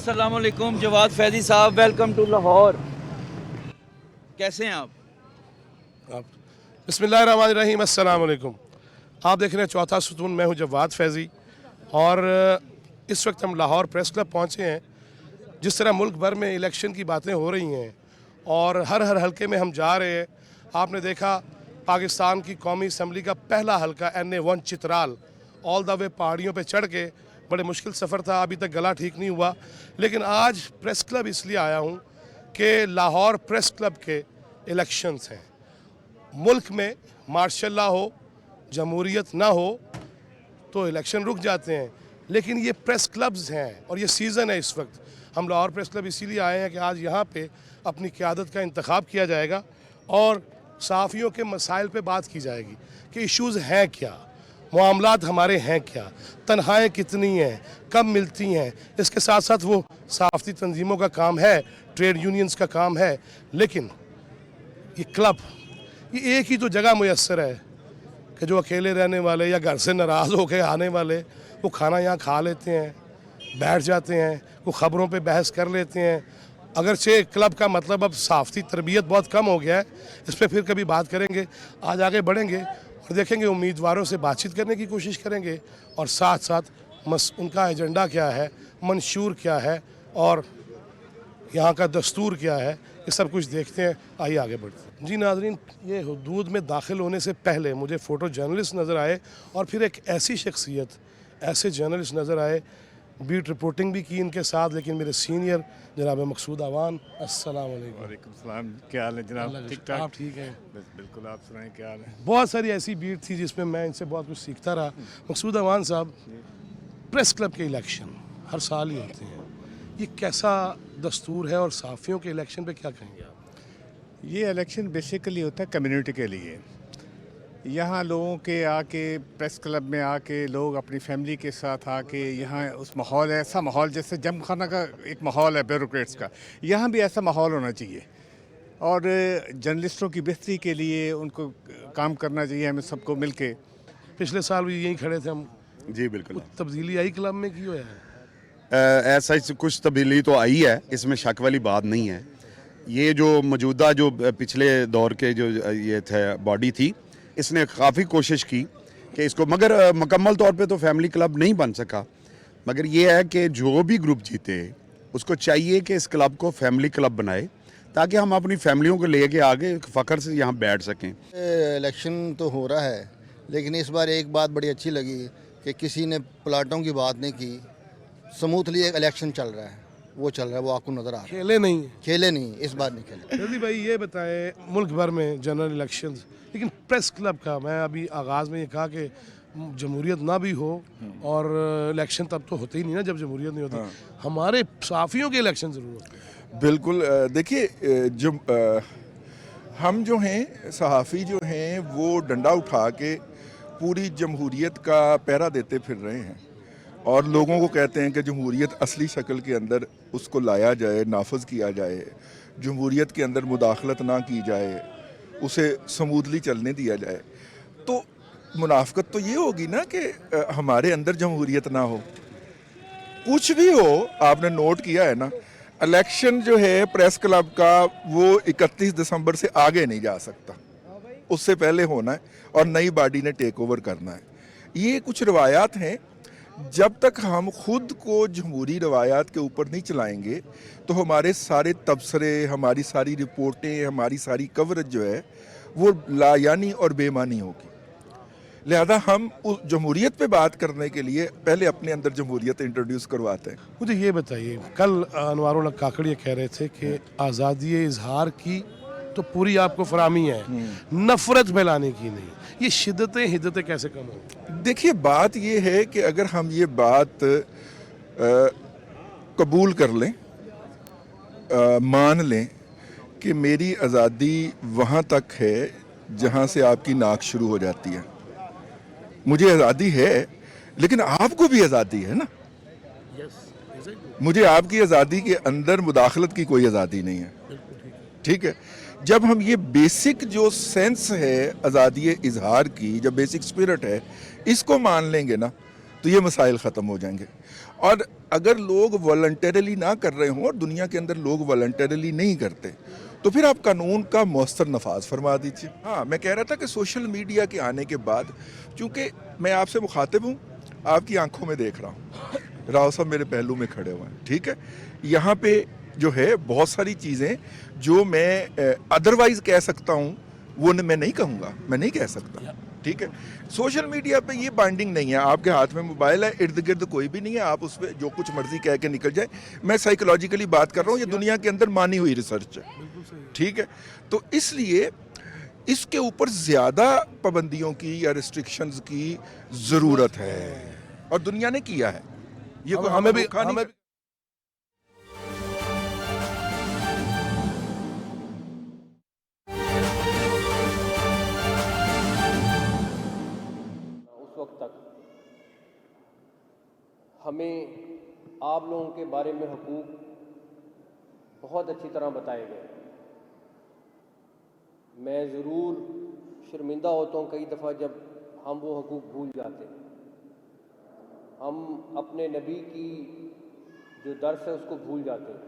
अस्सलाम वालेकुम जवाद फैज़ी साहब, वेलकम टू लाहौर। कैसे हैं आप? बिस्मिल्लाहिर्रहमानिर्रहीम, अस्सलाम वालेकुम। आप देख रहे हैं चौथा सुतून। मैं हूं जवाद फैज़ी और इस वक्त हम लाहौर प्रेस क्लब पहुंचे हैं। जिस तरह मुल्क भर में इलेक्शन की बातें हो रही हैं और हर हलके में हम जा रहे हैं। आपने देखा पाकिस्तान की कौमी असम्बली का पहला हलका NA1 Chitral, all the way पहाड़ियों पे चढ़ के, बड़े मुश्किल सफ़र था, अभी तक गला ठीक नहीं हुआ। लेकिन आज प्रेस क्लब इसलिए आया हूँ कि लाहौर प्रेस क्लब के इलेक्शंस हैं। मुल्क में मार्शल लॉ हो, जमहूरियत ना हो तो इलेक्शन रुक जाते हैं, लेकिन ये प्रेस क्लब्स हैं और ये सीज़न है इस वक्त। हम लाहौर प्रेस क्लब इसीलिए आए हैं कि आज यहाँ पे अपनी क़यादत का इंतखाब किया जाएगा और सहाफ़ियों के मसाइल पे बात की जाएगी कि इश्यूज़ हैं क्या, मामलात हमारे हैं क्या, तनख्वाहें कितनी हैं, कब मिलती हैं। इसके साथ साथ वो सहाफ़ती तंजीमों का काम है, ट्रेड यूनियंस का काम है, लेकिन ये क्लब, ये एक ही तो जगह मुयस्सर है कि जो अकेले रहने वाले या घर से नाराज़ होकर आने वाले, वो खाना यहाँ खा लेते हैं, बैठ जाते हैं, वो ख़बरों पे बहस कर लेते हैं। अगरचे क्लब का मतलब अब सहाफ़ती तरबियत बहुत कम हो गया है, इस पर फिर कभी बात करेंगे। आज आगे बढ़ेंगे और देखेंगे, उम्मीदवारों से बातचीत करने की कोशिश करेंगे और साथ साथ उनका एजेंडा क्या है, मंशूर क्या है और यहाँ का दस्तूर क्या है, ये सब कुछ देखते हैं। आइए आगे बढ़ते हैं। जी नाज़रीन, ये हुदूद में दाखिल होने से पहले मुझे फ़ोटो जर्नलिस्ट नज़र आए और फिर एक ऐसी शख्सियत, ऐसे जर्नलिस्ट नज़र आए, बीट रिपोर्टिंग भी की इनके साथ, लेकिन मेरे सीनियर जनाब मकसूद अवान। अस्सलाम वालेकुम। वालेकुम सलाम, क्या हाल है जनाब? ठीक ठाक? आप ठीक हैं? बस बिल्कुल, आप सुनाएं क्या हाल है? बहुत सारी ऐसी बीट थी जिसमें मैं इनसे बहुत कुछ सीखता रहा। मकसूद अवान साहब, प्रेस क्लब के इलेक्शन हर साल ही होते हैं, ये कैसा दस्तूर है और सहाफ़ियों के इलेक्शन पे क्या कहेंगे आप? ये इलेक्शन बेसिकली होता है कम्युनिटी के लिए। यहाँ लोगों के आके, प्रेस क्लब में आके, लोग अपनी फैमिली के साथ आके, यहाँ उस माहौल, ऐसा माहौल जैसे जम खाना का एक माहौल है ब्यूरोक्रेट्स का, यहाँ भी ऐसा माहौल होना चाहिए। और जर्नलिस्टों की बेहतरी के लिए उनको काम करना चाहिए, हमें सबको मिल के। पिछले साल भी यहीं खड़े थे हम। जी बिल्कुल। तब्दीली आई क्लब में की है? ऐसा ही कुछ तब्दीली तो आई है, इसमें शक वाली बात नहीं है। ये जो मौजूदा जो पिछले दौर के जो ये थे बॉडी थी, इसने काफ़ी कोशिश की कि इसको, मगर मुकम्मल तौर पे तो फैमिली क्लब नहीं बन सका। मगर ये है कि जो भी ग्रुप जीते उसको चाहिए कि इस क्लब को फैमिली क्लब बनाए, ताकि हम अपनी फैमिलियों को लेके आगे फ़ख्र से यहाँ बैठ सकें। इलेक्शन तो हो रहा है, लेकिन इस बार एक बात बड़ी अच्छी लगी कि किसी ने प्लाटों की बात नहीं की। स्मूथली एक इलेक्शन चल रहा है, वो चल रहा है, वो आपको नज़र आ रहा है। खेले नहीं, इस बार नहीं खेले। जल्दी भाई ये बताएं, मुल्क भर में जनरल इलेक्शंस, लेकिन प्रेस क्लब का, मैं अभी आगाज़ में ये कहा कि जमहूरियत ना भी हो और इलेक्शन तब तो होते ही नहीं ना जब जमहूरियत नहीं होती। हमारे सहाफ़ियों के इलेक्शन ज़रूर होते हैं। बिल्कुल। देखिए, जो हम जो हैं सहाफ़ी जो हैं, वो डंडा उठा के पूरी जमहूरियत का पहरा देते फिर रहे हैं और लोगों को कहते हैं कि जमहूरियत असली शक्ल के अंदर उसको लाया जाए, नाफज किया जाए, जमहूरियत के अंदर मुदाखलत ना की जाए, उसे स्मूथली चलने दिया जाए। तो मुनाफकत तो ये होगी ना कि हमारे अंदर जमहूरियत ना हो। कुछ भी हो, आपने नोट किया है ना, इलेक्शन जो है प्रेस क्लब का, वो 31 दिसंबर से आगे नहीं जा सकता, उससे पहले होना है और नई बॉडी ने टेक ओवर करना है। ये कुछ रवायात हैं, जब तक हम खुद को जमहूरी रवायात के ऊपर नहीं चलाएंगे तो हमारे सारे तबसरे, हमारी सारी रिपोर्टें, हमारी सारी कवरेज जो है वो लायानी और बेमानी होगी। लिहाजा हम उस जमहूरियत पे बात करने के लिए पहले अपने अंदर जमहूरियत इंट्रोड्यूस करवाते हैं। मुझे ये बताइए, कल अनवारुल काकड़ी कह रहे थे कि आज़ादी इजहार की तो पूरी आपको फरामी है, नफरत फैलाने की नहीं। ये शिद्दतें हिद्दतें कैसे कम होंगी? देखिए, बात ये है कि अगर हम ये बात कबूल कर लें, मान लें कि मेरी आज़ादी वहाँ तक है जहाँ से आपकी नाक शुरू हो जाती है। मुझे आज़ादी है, लेकिन आपको भी आज़ादी है ना। मुझे आपकी आज़ादी के अंदर मुदाखलत की कोई आज़ादी नहीं है। ठीक है, जब हम ये बेसिक जो सेंस है आज़ादी इजहार की, जब बेसिक स्पिरिट है, इसको मान लेंगे ना, तो ये मसाइल ख़त्म हो जाएंगे। और अगर लोग वॉलंटरली ना कर रहे हों और दुनिया के अंदर लोग वॉलंटरली नहीं करते तो फिर आप कानून का मौस्तर नफाज फरमा दीजिए। हाँ, मैं कह रहा था कि सोशल मीडिया के आने के बाद, चूँकि मैं आपसे मुखातिब हूँ, आपकी आंखों में देख रहा हूँ, राव साहब मेरे पहलू में खड़े हुए हैं, ठीक है, यहाँ पे जो है बहुत सारी चीज़ें जो मैं अदरवाइज कह सकता हूँ वो मैं नहीं कहूँगा, मैं नहीं कह सकता, ठीक है। सोशल मीडिया पे ये बाइंडिंग नहीं है, आपके हाथ में मोबाइल है, इर्द गिर्द कोई भी नहीं है, आप उस पर जो कुछ मर्जी कह के निकल जाए। मैं साइकोलॉजिकली बात कर रहा हूँ, ये दुनिया के अंदर मानी हुई रिसर्च है, ठीक है। तो इसलिए इसके ऊपर ज़्यादा पाबंदियों की या रिस्ट्रिक्शंस की ज़रूरत है और दुनिया ने किया है। ये कोई हमें भी उस वक्त तक हमें आप लोगों के बारे में हुकूक बहुत अच्छी तरह बताए गए। मैं ज़रूर शर्मिंदा होता हूँ कई दफ़ा जब हम वो हुकूक भूल जाते हैं। हम अपने नबी की जो दर्स है उसको भूल जाते हैं,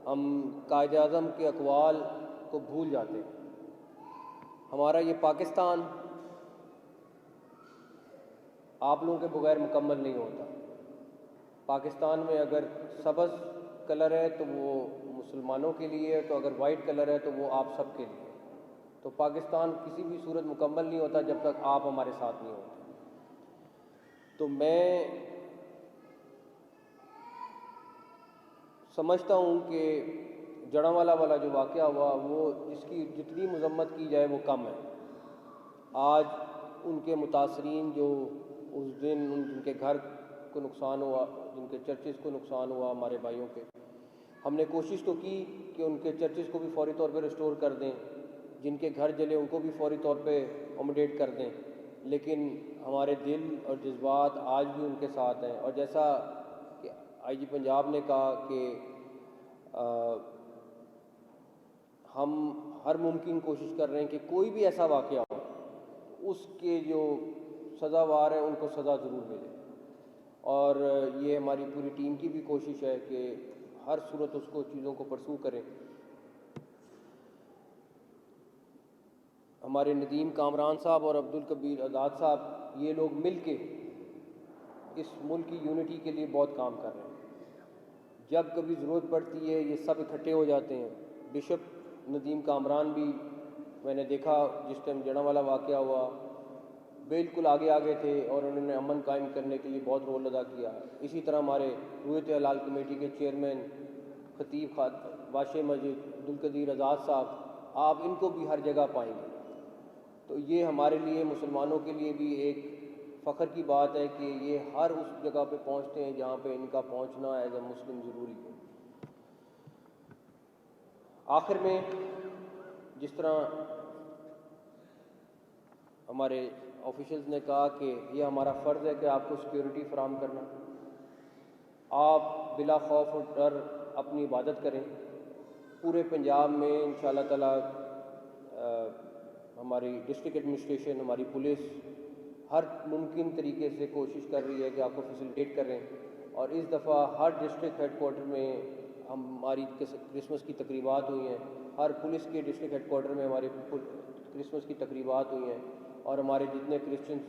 हम कायद आज़म के अक़वाल को भूल जाते हैं। हमारा ये पाकिस्तान आप लोगों के बगैर मुकम्मल नहीं होता। पाकिस्तान में अगर सब्ज़ कलर है तो वो मुसलमानों के लिए है, तो अगर वाइट कलर है तो वो आप सब के लिए। तो पाकिस्तान किसी भी सूरत मुकम्मल नहीं होता जब तक आप हमारे साथ नहीं होते। तो मैं समझता हूँ कि जड़ांवाला वाला जो वाक़या हुआ वो इसकी जितनी मज़म्मत की जाए वो कम है। आज उनके मुतासरीन जो उस दिन जिनके घर को नुकसान हुआ, जिनके चर्चेज़ को नुकसान हुआ, हमारे भाइयों के, हमने कोशिश तो की कि उनके चर्चेज़ को भी फौरी तौर पे रिस्टोर कर दें, जिनके घर जले उनको भी फौरी तौर पे अकोमोडेट कर दें, लेकिन हमारे दिल और जज्बात आज भी उनके साथ हैं। और जैसा कि आईजी पंजाब ने कहा कि हम हर मुमकिन कोशिश कर रहे हैं कि कोई भी ऐसा वाक़या हो उसके जो सज़ावार हैं उनको सज़ा ज़रूर मिले। और ये हमारी पूरी टीम की भी कोशिश है कि हर सूरत उसको चीज़ों को परसू करें। हमारे नदीम कामरान साहब और अब्दुल कबीर आज़ाद साहब, ये लोग मिल के इस मुल्क की यूनिटी के लिए बहुत काम कर रहे हैं। जब कभी ज़रूरत पड़ती है ये सब इकट्ठे हो जाते हैं। बिशप नदीम कामरान भी मैंने देखा जिस टाइम जड़ांवाला वाक़या हुआ बिल्कुल आगे आगे थे और उन्होंने अमन कायम करने के लिए बहुत रोल अदा किया। इसी तरह हमारे रूयत हलाल कमेटी के चेयरमैन खतीब वाशे मस्जिद अब्दुल कदीर आज़ाद साहब, आप इनको भी हर जगह पाएंगे। तो ये हमारे लिए मुसलमानों के लिए भी एक फ़ख्र की बात है कि ये हर उस जगह पे पहुँचते हैं जहाँ पे इनका पहुँचना एज अ मुस्लिम ज़रूरी है। आखिर में जिस तरह हमारे ऑफिशियल्स ने कहा कि ये हमारा फ़र्ज़ है कि आपको सिक्योरिटी फराहम करना, आप बिला खौफ और डर अपनी इबादत करें। पूरे पंजाब में इंशाअल्लाह ताला हमारी डिस्ट्रिक्ट एडमिनिस्ट्रेशन, हमारी पुलिस हर मुमकिन तरीके से कोशिश कर रही है कि आपको फैसिलिटेट करें। और इस दफ़ा हर डिस्ट्रिक्ट हेडकोार्टर में हमारी क्रिसमस की तकरीबात हुई हैं। हर पुलिस के डिस्ट्रिक्ट हेडकोार्टर में हमारी क्रिसमस की तकरीबात हुई हैं और हमारे जितने क्रिश्चियन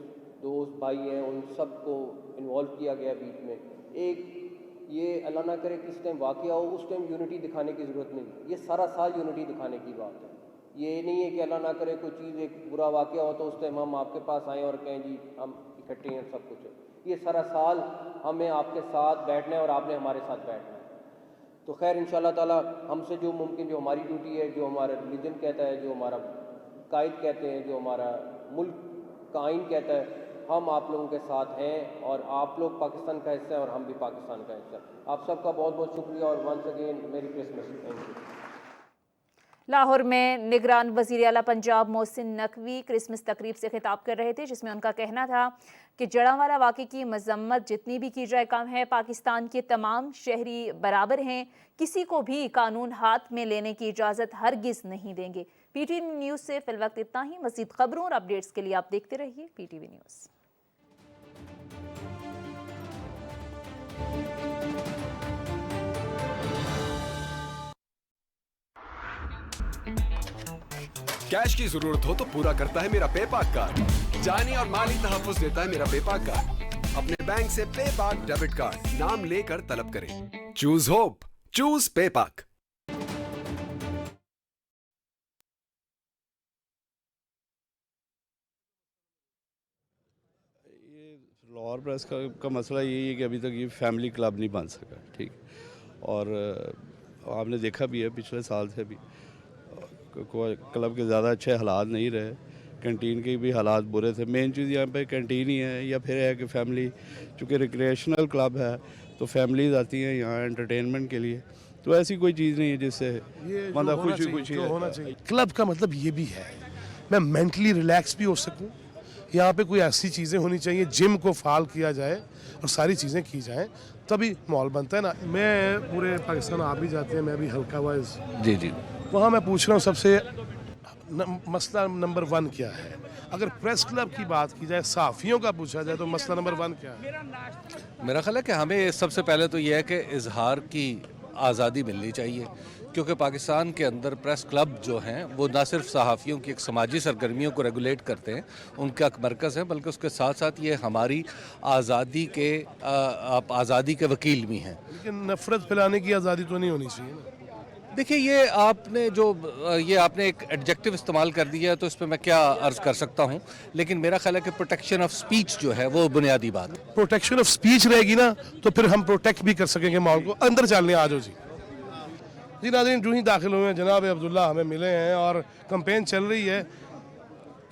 दोस्त भाई हैं उन सब को इन्वॉल्व किया गया बीच में। एक ये अल्लाह ना करे किस टाइम वाक़या हो उस टाइम यूनिटी दिखाने की ज़रूरत नहीं, ये सारा साल यूनिटी दिखाने की बात है। ये नहीं है कि अल्लाह ना करे कोई चीज़ एक बुरा वाक़या हो तो उस टाइम हम आपके पास आएँ और कहें जी हम इकट्ठे हैं सब कुछ है। ये सारा साल हमें आपके साथ बैठना है और आपने हमारे साथ बैठना है। तो खैर इंशाअल्लाह ताला हमसे जो मुमकिन, जो हमारी ड्यूटी है, जो हमारा रिलीजन कहता है, जो हमारा कायद कहते हैं, जो हमारा मुल्क का आइन कहता है, हम आप लोगों के साथ हैं और आप लोग पाकिस्तान का हिस्सा हैं और हम भी पाकिस्तान का हिस्सा। आप सबका बहुत बहुत शुक्रिया और once again merry Christmas. Thank you. Lahore में निगरान वज़ीर आला पंजाब मोहसिन नकवी क्रिसमस तकरीब से खिताब कर रहे थे, जिसमें उनका कहना था कि जड़ांवाला वाक़े की मज़म्मत जितनी भी की जाए कम है। पाकिस्तान के तमाम शहरी बराबर हैं, किसी को भी कानून हाथ में लेने की इजाज़त हरगिज़ नहीं देंगे। PTV न्यूज़ से फिलवक्त इतना ही। मज़ीद खबरों और अपडेट्स के लिए आप देखते रहिए PTV न्यूज़। कैश की जरूरत हो तो पूरा करता है मेरा पेपाक कार्ड। जानी और माली तहफ्फुज़ देता है मेरा पेपाक कार्ड। अपने बैंक से पेपाक डेबिट कार्ड नाम लेकर तलब करें। Choose hope, choose पेपाक। Lahore press का मसला यही है कि अभी तक ये फैमिली क्लब नहीं बन सका, ठीक। और आपने देखा भी है पिछले साल से भी क्लब के ज़्यादा अच्छे हालात नहीं रहे, कैंटीन के भी हालात बुरे थे। मेन चीज़ यहाँ पे कैंटीन ही है, या फिर है कि फैमिली, चूँकि रिक्रिएशनल क्लब है तो फैमिलीज आती हैं यहाँ एंटरटेनमेंट के लिए, तो ऐसी कोई चीज़ नहीं है जिससे मतलब खुशी होना चाहिए। क्लब का मतलब ये भी है मैं मेंटली रिलैक्स भी हो सकूं। यहाँ पे कोई ऐसी चीज़ें होनी चाहिए, जिम को फाल किया जाए और सारी चीज़ें की जाएं, तभी माहौल बनता है ना। मैं पूरे पाकिस्तान आप भी जाते हैं, मैं भी हल्का वाइज जी जी। वहाँ मैं पूछ रहा हूँ सबसे मसला नंबर 1 क्या है। अगर प्रेस क्लब की बात की जाए, सहाफ़ियों का पूछा जाए तो मसला नंबर 1 क्या है? मेरा ख्याल है कि हमें सबसे पहले तो ये है कि इजहार की आज़ादी मिलनी चाहिए, क्योंकि पाकिस्तान के अंदर प्रेस क्लब जो हैं वो ना सिर्फ सहाफ़ियों की एक समाजी सरगर्मियों को रेगुलेट करते हैं, उनका एक मरकज़ है, बल्कि उसके साथ साथ ये हमारी आज़ादी के वकील भी हैं। लेकिन नफरत फैलाने की आज़ादी तो नहीं होनी चाहिए ना। देखिए, ये आपने एक एडजेक्टिव इस्तेमाल कर दिया है, तो इस पर मैं क्या अर्ज़ कर सकता हूँ, लेकिन मेरा ख्याल है कि प्रोटेक्शन ऑफ स्पीच जो है वो बुनियादी बात है। प्रोटेक्शन ऑफ स्पीच रहेगी ना तो फिर हम प्रोटेक्ट भी कर सकेंगे माहौल को। अंदर चलने आ जाओ जी नाज़रीन, जो ही दाखिल हुए हैं जनाब अब्दुल्ला हमें मिले हैं और कंपेन चल रही है।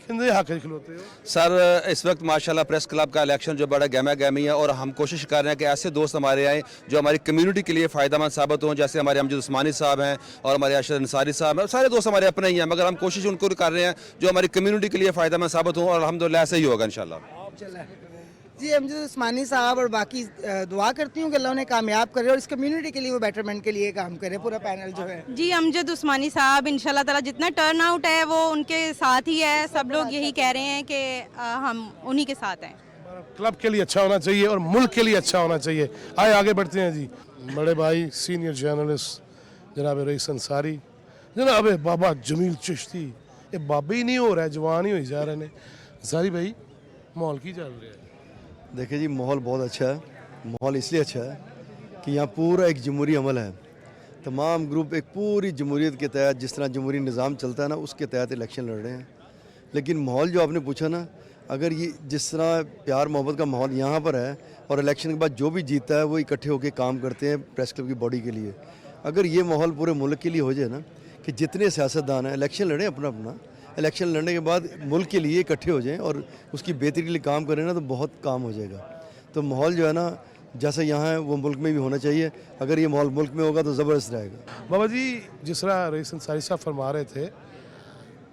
सर, इस वक्त माशाल्लाह प्रेस क्लब का इलेक्शन जो बड़ा गहमा गहमी है, और हम कोशिश कर रहे हैं कि ऐसे दोस्त हमारे आए जो हमारी कम्युनिटी के लिए फ़ायदेमंद साबित हों, जैसे हमारे अमजद उस्मानी साहब हैं और हमारे अरशद अंसारी साहब हैं। सारे दोस्त हमारे अपने ही हैं, मगर हम कोशिश उनको कर रहे हैं जो हमारी कम्युनिटी के लिए फ़ायदेमंद साबित हों, और अल्हम्दुलिल्लाह ऐसे ही होगा इंशाल्लाह। जी, अमजद उस्मानी साहब और बाकी दुआ करती हूँ कि अल्लाह उन्हें कामयाब करे और इस कम्युनिटी के लिए वो बेटरमेंट के लिए काम करे, पूरा पैनल जो है। जी, अमजद उस्मानी साहब इंशाल्लाह ताला जितना टर्न आउट है वो उनके साथ ही है, सब लोग यही कह रहे हैं कि हम उन्हीं के साथ हैं। क्लब के लिए अच्छा होना चाहिए और मुल्क के लिए अच्छा होना चाहिए। आए आगे बढ़ते हैं जी। बड़े भाई सीनियर जर्नलिस्ट जनाब रईस अंसारी, जनाब बाबा जमील चिश्ती, ये बाबा ही नहीं हो रहा है, जवान ही हो जा रहे हैं। अंसारी भाई, माहौल की चल रहा है? देखिए जी, माहौल बहुत अच्छा है। माहौल इसलिए अच्छा है कि यहाँ पूरा एक जमहूरी अमल है। तमाम ग्रुप एक पूरी जमहूरियत के तहत, जिस तरह जमहूरी निज़ाम चलता है ना, उसके तहत इलेक्शन लड़ रहे हैं। लेकिन माहौल जो आपने पूछा ना, अगर ये जिस तरह प्यार मोहब्बत का माहौल यहाँ पर है और इलेक्शन के बाद जो भी जीतता है वो इकट्ठे होकर काम करते हैं प्रेस क्लब की बॉडी के लिए, अगर ये माहौल पूरे मुल्क के लिए हो जाए ना कि जितने सियासतदान हैं इलेक्शन लड़ें अपना अपना, इलेक्शन लड़ने के बाद मुल्क के लिए इकट्ठे हो जाएं और उसकी बेहतरी के लिए काम करें ना, तो बहुत काम हो जाएगा। तो माहौल जो है ना जैसा यहाँ है वो मुल्क में भी होना चाहिए। अगर ये माहौल मुल्क में होगा तो ज़बरदस्त रहेगा। बाबा जी, जिस तरह रईस अंसारी साहब फरमा रहे थे,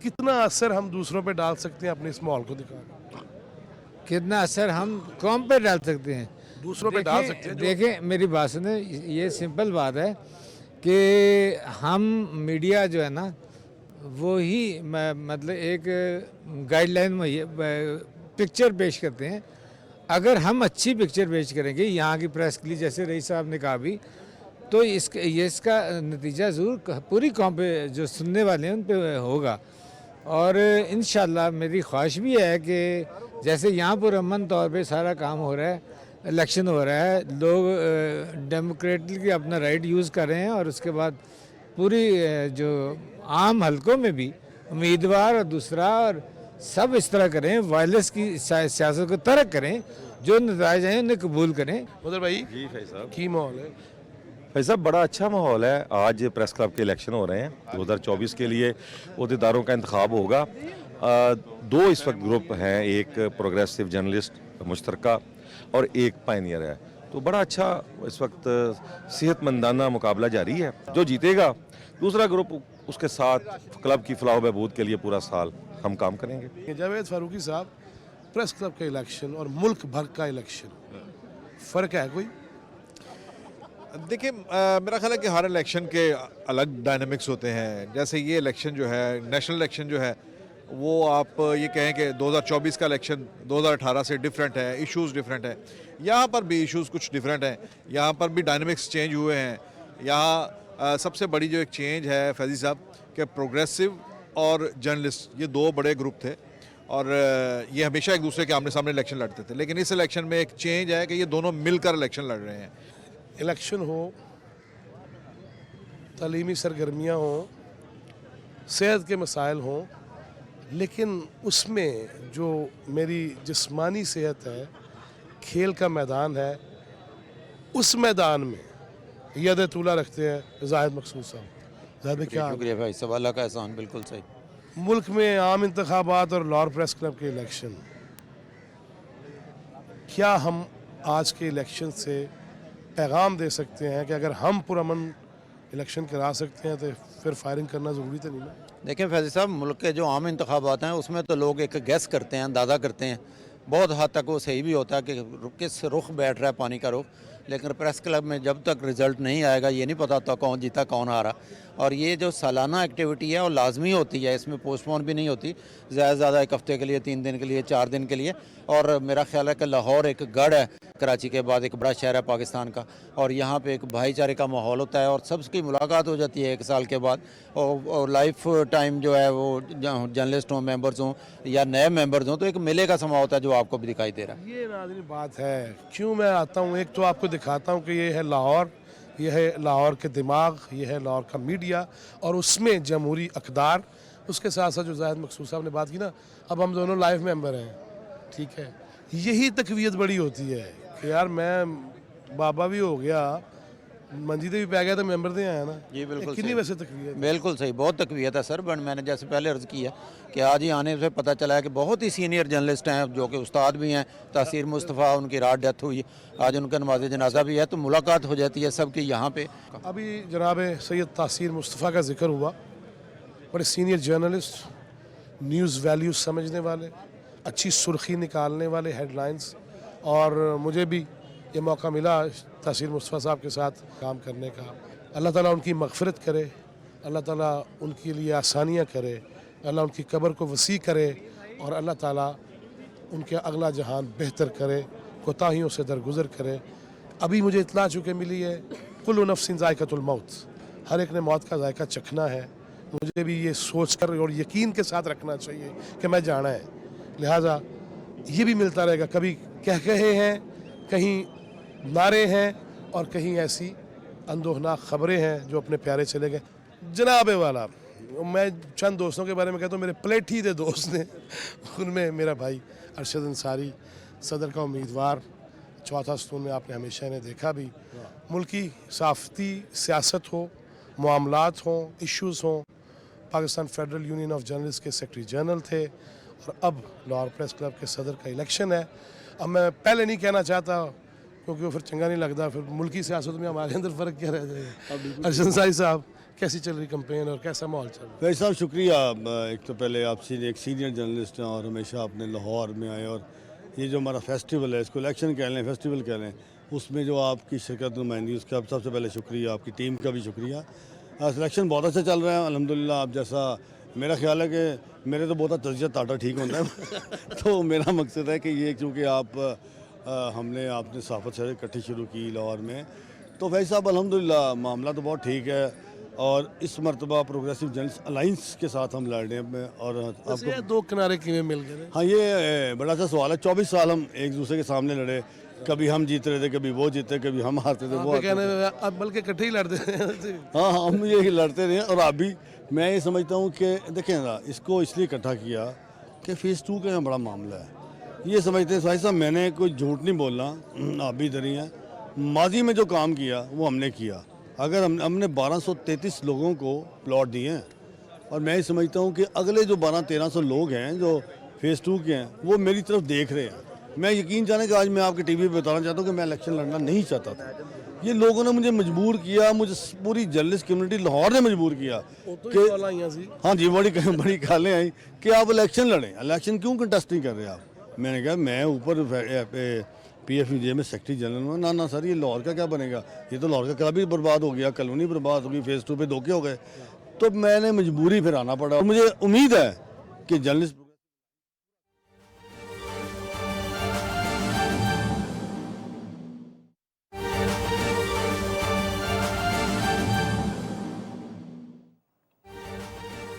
कितना असर हम दूसरों पे डाल सकते हैं अपने इस माहौल को दिखाकर? कितना असर हम कौम पे डाल सकते हैं? दूसरों पे डाल सकते हैं। देखें, मेरी बात सुने, ये सिंपल बात है कि हम मीडिया जो है ना वो ही मतलब एक गाइडलाइन पिक्चर पेश करते हैं। अगर हम अच्छी पिक्चर पेश करेंगे यहाँ की प्रेस के लिए, जैसे रईस साहब ने कहा भी, तो इसका नतीजा ज़रूर पूरी कौम पे जो सुनने वाले हैं उन पे होगा। और इंशाल्लाह मेरी ख्वाहिश भी है कि जैसे यहाँ पुरअमन तौर पे सारा काम हो रहा है, इलेक्शन हो रहा है, लोग डेमोक्रेटिकली अपना राइट यूज़ कर रहे हैं, और उसके बाद पूरी जो आम हलकों में भी उम्मीदवार और दूसरा और सब इस तरह करें, वायलेंस की सियासत को तर्क करें, जो नतीजे हैं उन्हें कबूल करें। उधर भाई जी फैज साहब, की माहौल है? फैज साहब, बड़ा अच्छा माहौल है। आज प्रेस क्लब के इलेक्शन हो रहे हैं 2024 के लिए, अहदेदारों का इंतखाब होगा। 2 इस वक्त ग्रुप हैं, एक प्रोग्रेसिव जर्नलिस्ट मुश्तरका और एक पायनियर है। तो बड़ा अच्छा इस वक्त सेहतमंदाना मुकाबला जारी है। जो जीतेगा दूसरा ग्रुप, उसके साथ क्लब की फलाह बहबूद के लिए पूरा साल हम काम करेंगे। जावेद फारूकी साहब, प्रेस क्लब का इलेक्शन और मुल्क भर का इलेक्शन, फ़र्क है कोई? देखिए, मेरा ख्याल है कि हर इलेक्शन के अलग डायनामिक्स होते हैं। जैसे ये इलेक्शन जो है, नेशनल इलेक्शन जो है, वो आप ये कहें कि 2024 का इलेक्शन 2018 से डिफरेंट है, इश्यूज़ डिफरेंट है। यहाँ पर भी इश्यूज़ कुछ डिफरेंट हैं, यहाँ पर भी डायनामिक्स चेंज हुए हैं। यहाँ सबसे बड़ी जो एक चेंज है फैज़ी साहब कि प्रोग्रेसिव और जर्नलिस्ट ये दो बड़े ग्रुप थे और ये हमेशा एक दूसरे के आमने सामने इलेक्शन लड़ते थे, लेकिन इस इलेक्शन में एक चेंज है कि ये दोनों मिलकर इलेक्शन लड़ रहे हैं। इलेक्शन हो, तालीमी सरगर्मियाँ हों, सेहत के मसाइल हों, लेकिन उसमें जो मेरी जिस्मानी सेहत है, खेल का मैदान है, उस मैदान में यद तूला रखते हैं जाहिद मकसूद साहब। जाहिद में क्या शुक्रिया भाई, सवाल का एहसान, बिल्कुल सही। मुल्क में आम इंतखाबात और लाहौर प्रेस क्लब के इलेक्शन, क्या हम आज के इलेक्शन से पैगाम दे सकते हैं कि अगर हम पुरअमन इलेक्शन करा सकते हैं तो फिर फायरिंग करना ज़रूरी तो नहीं ना? देखें फैज़ी साहब, मुल्क के जो आम इंतखाबात हैं उसमें तो लोग एक गैस करते हैं, अंदाज़ा करते हैं, बहुत हद तक वो सही भी होता है कि किस रुख बैठ रहा है पानी का रुख, लेकिन प्रेस क्लब में जब तक रिज़ल्ट नहीं आएगा ये नहीं पता होता कौन जीता कौन हारा। और ये जो सालाना एक्टिविटी है वो लाजमी होती है, इसमें पोस्टपोन भी नहीं होती, ज़्यादा से ज़्यादा 1 हफ़्ते के लिए, 3 दिन के लिए, 4 दिन के लिए। और मेरा ख्याल है कि लाहौर एक गढ़ है, कराची के बाद एक बड़ा शहर है पाकिस्तान का, और यहाँ पे एक भाईचारे का माहौल होता है और सबकी मुलाकात हो जाती है 1 साल के बाद। और लाइफ टाइम जो है वो जर्नलिस्ट हों, मेंबर्स हों या नए मेंबर्स हों, तो एक मेले का समा होता है जो आपको भी दिखाई दे रहा है। ये नाज़रीन बात है, क्यों मैं आता हूँ, एक तो आपको दिखाता हूँ कि ये है लाहौर, ये है लाहौर के दिमाग, ये है लाहौर का मीडिया और उसमें जमहूरी अक़दार। उसके साथ साथ जो जाहिद मकसूद साहब ने बात की ना, अब हम दोनों लाइफ मेंबर हैं, ठीक है। यही तकवीयत बड़ी होती है कि यार मैं बाबा भी हो गया, मंजीदे भी पै गया तो मेंबर दे आया ना। जी बिल्कुल कितनी वैसे तकवीयत? बिल्कुल सही, बहुत तकवीयत है सर। बट मैंने जैसे पहले अर्ज़ किया कि आज ही आने से पता चला है कि बहुत ही सीनियर जर्नलिस्ट हैं जो कि उस्ताद भी हैं। तासीर मुस्तफ़ा, उनकी रात डेथ हुई, आज उनका नमाज जनाजा भी है, तो मुलाकात हो जाती है सबकी यहाँ पे। अभी जनाब सैयद तासीर मुस्तफ़ा का जिक्र हुआ, बड़े सीनियर जर्नलिस्ट, न्यूज़ वैल्यूज़ समझने वाले, अच्छी सुर्खी निकालने वाले हेडलाइंस, और मुझे भी ये मौका मिला तासीर मुस्तफ़ा साहब के साथ काम करने का। अल्लाह ताला उनकी मग़फ़िरत करे, अल्लाह ताला उनके लिए आसानियाँ करे, अल्लाह उनकी कब्र को वसी करे और अल्लाह ताला उनके अगला जहान बेहतर करे, कोताहियों से दरगुजर करे। अभी मुझे इत्तला चुके मिली है, कुल्लु नफ्सिन ज़ायक़तुल मौत, हर एक ने मौत का जायका चखना है। मुझे भी ये सोच कर और यकीन के साथ रखना चाहिए कि मैं जाना है, लिहाजा ये भी मिलता रहेगा। कभी कह कहे हैं, कहीं नारे हैं और कहीं ऐसी अंदोहनाक ख़बरें हैं जो अपने प्यारे चले गए। जनाबे वाला, मैं चंद दोस्तों के बारे में कहता हूँ, मेरे प्लेठी दे दोस्त ने, उनमें मेरा भाई अरशद अंसारी, सदर का उम्मीदवार, चौथा सतून में आपने हमेशा इन्हें देखा भी। मुल्की साफ़ती सियासत हो, मामलात हों, इश्यूज़ हों, Pakistan federal union of journalist के सेक्रेटरी जनरल थे और अब लाहौर प्रेस क्लब के सदर का इलेक्शन है। अब मैं पहले नहीं कहना चाहता क्योंकि वो फिर चंगा नहीं लगता, फिर मुल्की सियासत में हमारे अंदर फ़र्क क्या रह जाएगा। अरशद अंसारी साहब, कैसी चल रही कैंपेन और कैसा माहौल चल रहा है? भाई साहब शुक्रिया, एक तो पहले आपसे एक सीनियर जर्नलिस्ट हैं और हमेशा अपने लाहौर में आए, और ये जो हमारा फेस्टिवल है, इसको इलेक्शन कह लें, फेस्टिवल कह लें, उसमें जो आपकी शिरकत नुमाइंदी, उसका सबसे पहले शुक्रिया, आपकी टीम का भी शुक्रिया। सिलेक्शन बहुत अच्छा चल रहा है अल्हम्दुलिल्लाह। आप जैसा मेरा ख्याल है कि मेरे तो बहुत तजियत आटा ठीक होता है तो मेरा मकसद है कि ये चूँकि आपने सहाफ़त से इकट्ठी शुरू की लाहौर में, तो भाई साहब अल्हम्दुलिल्लाह मामला तो बहुत ठीक है। और इस मरतबा प्रोग्रेसिव जर्नलिस्ट अलाइंस के साथ हम लड़ रहे हैं। और आपको 2 किनारे किਵੇਂ मिल गए? हाँ, ये बड़ा अच्छा सवाल है। 24 साल हम एक दूसरे के सामने लड़े, कभी हम जीत रहे थे, कभी वो जीते, कभी हम हारते थे, वो हारते थे। अब बल्कि इकट्ठे ही लड़ते थे। हाँ, हम ये लड़ते रहे। और अभी मैं ये समझता हूँ कि देखें ना, इसको इसलिए इकट्ठा किया कि फ़ेज़ 2 का बड़ा मामला है, ये समझते हैं। भाई साहब, मैंने कोई झूठ नहीं बोलना, आप भी इधर ही हैं। माजी में जो काम किया वो हमने किया। अगर हमने 1233 लोगों को प्लॉट दिए हैं, और मैं ये समझता हूँ कि अगले जो 1200-1300 लोग हैं जो फ़ेज़ 2 के हैं, वो मेरी तरफ देख रहे हैं। मैं यकीन जाने कि आज मैं आपके टीवी पे बताना चाहता हूँ कि मैं इलेक्शन लड़ना नहीं चाहता था। ये लोगों ने मुझे मजबूर किया, मुझे पूरी जर्नलिस्ट कम्युनिटी लाहौर ने मजबूर किया कि हाँ जी, बड़ी खालें आई कि आप इलेक्शन लड़ें। इलेक्शन क्यों कंटेस्ट नहीं कर रहे आप? मैंने कहा मैं ऊपर PFUJ में सेक्रेटरी जनरल हूँ। ना सर, ये लाहौर का क्या बनेगा, ये तो लाहौर का क्लब ही बर्बाद हो गया, कॉलोनी बर्बाद हो गई, फ़ेज़ 2 पे धोखे हो गए। तो मैंने मजबूरी फिर आना पड़ा। मुझे उम्मीद है कि जर्नलिस्ट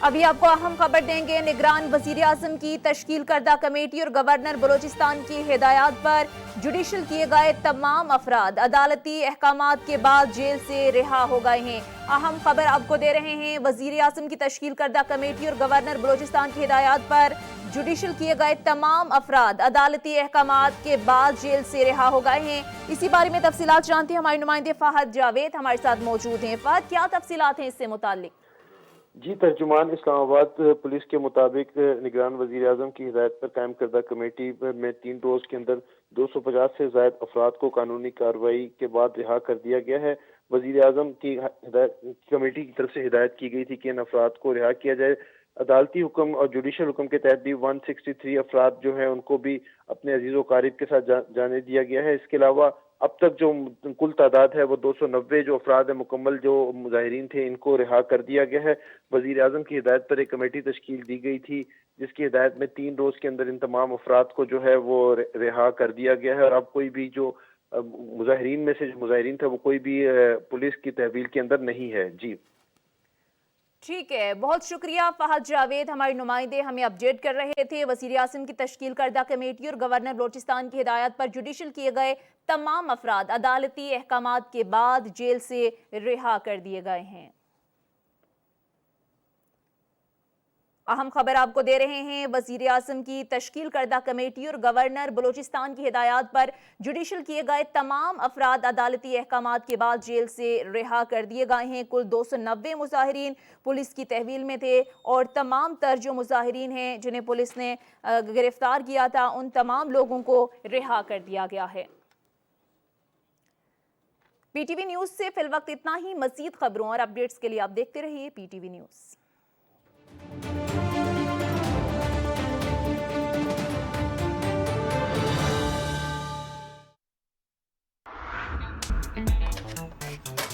अभी आपको अहम खबर देंगे। निगरान वजीर आजम की तश्कील करदा कमेटी और गवर्नर बलोचिस्तान की हिदायत पर जुडिशल किए गए तमाम अफराद अदालती अहकामात के बाद जेल से रिहा हो गए हैं। अहम खबर आपको दे रहे हैं। वजीर आजम की तश्कील करदा कमेटी और गवर्नर बलोचिस्तान की हिदायत पर जुडिशल किए गए तमाम अफराद अदालती अहकामात के बाद जेल से रिहा हो गए हैं। इसी बारे में तफसीलात जानते हैं। हमारे नुमाइंदे फहद जावेद हमारे साथ मौजूद हैं। फहद, क्या तफसीलात हैं इससे मुताल्लिक? जी, तर्जुमान इस्लामाबाद पुलिस के मुताबिक निगरान वजीर आजम की हिदायत पर कायम करदा कमेटी में 3 रोज के अंदर 250 से ज्यादा अफराद को कानूनी कार्रवाई के बाद रिहा कर दिया गया है। वजीर आजम की कमेटी की तरफ से हिदायत की गई थी कि इन अफराद को रिहा किया जाए। अदालती हुक्म और जुडिशल हुक्म के तहत भी 163 अफराद जो हैं उनको भी अपने अजीज व कारिब के साथ जाने दिया गया है। इसके अलावा अब तक जो कुल तादाद है वो 290 जो अफराद है मुकम्मल जो मुजाहिरीन थे इनको रिहा कर दिया गया है। वजीर आजम की हिदायत पर एक कमेटी तश्कील दी गई थी जिसकी हिदायत में 3 रोज के अंदर इन तमाम अफराद को जो है वो रिहा कर दिया गया है। और अब कोई भी जो मुजाहिरीन में से जो मुजाहिरीन था वो कोई भी पुलिस की तहवील के अंदर नहीं है। जी ठीक है, बहुत शुक्रिया फहद जावेद। हमारे नुमाइंदे हमें अपडेट कर रहे थे। वज़ीर आज़म की तश्कील करदा कमेटी और गवर्नर बलोचिस्तान की हिदायत पर जुडिशल किए गए तमाम अफराद अदालती अहकामात के बाद जेल से रिहा कर दिए गए हैं। अहम खबर आपको दे रहे हैं। वज़ीर आज़म की तश्कील करदा कमेटी और गवर्नर बलोचिस्तान की हिदायत पर जुडिशल किए गए तमाम अफराद अदालती अहकामात के बाद जेल से रिहा कर दिए गए हैं। कुल 290 मुजाहिरीन पुलिस की तहवील में थे और तमाम तर जो मुजाहिरीन हैं जिन्हें पुलिस ने गिरफ्तार किया था उन तमाम लोगों को रिहा कर दिया गया है। PTV न्यूज़ से फिलवक्त इतना ही। मज़ीद खबरों और अपडेट्स के लिए आप देखते रहिए PTV न्यूज़।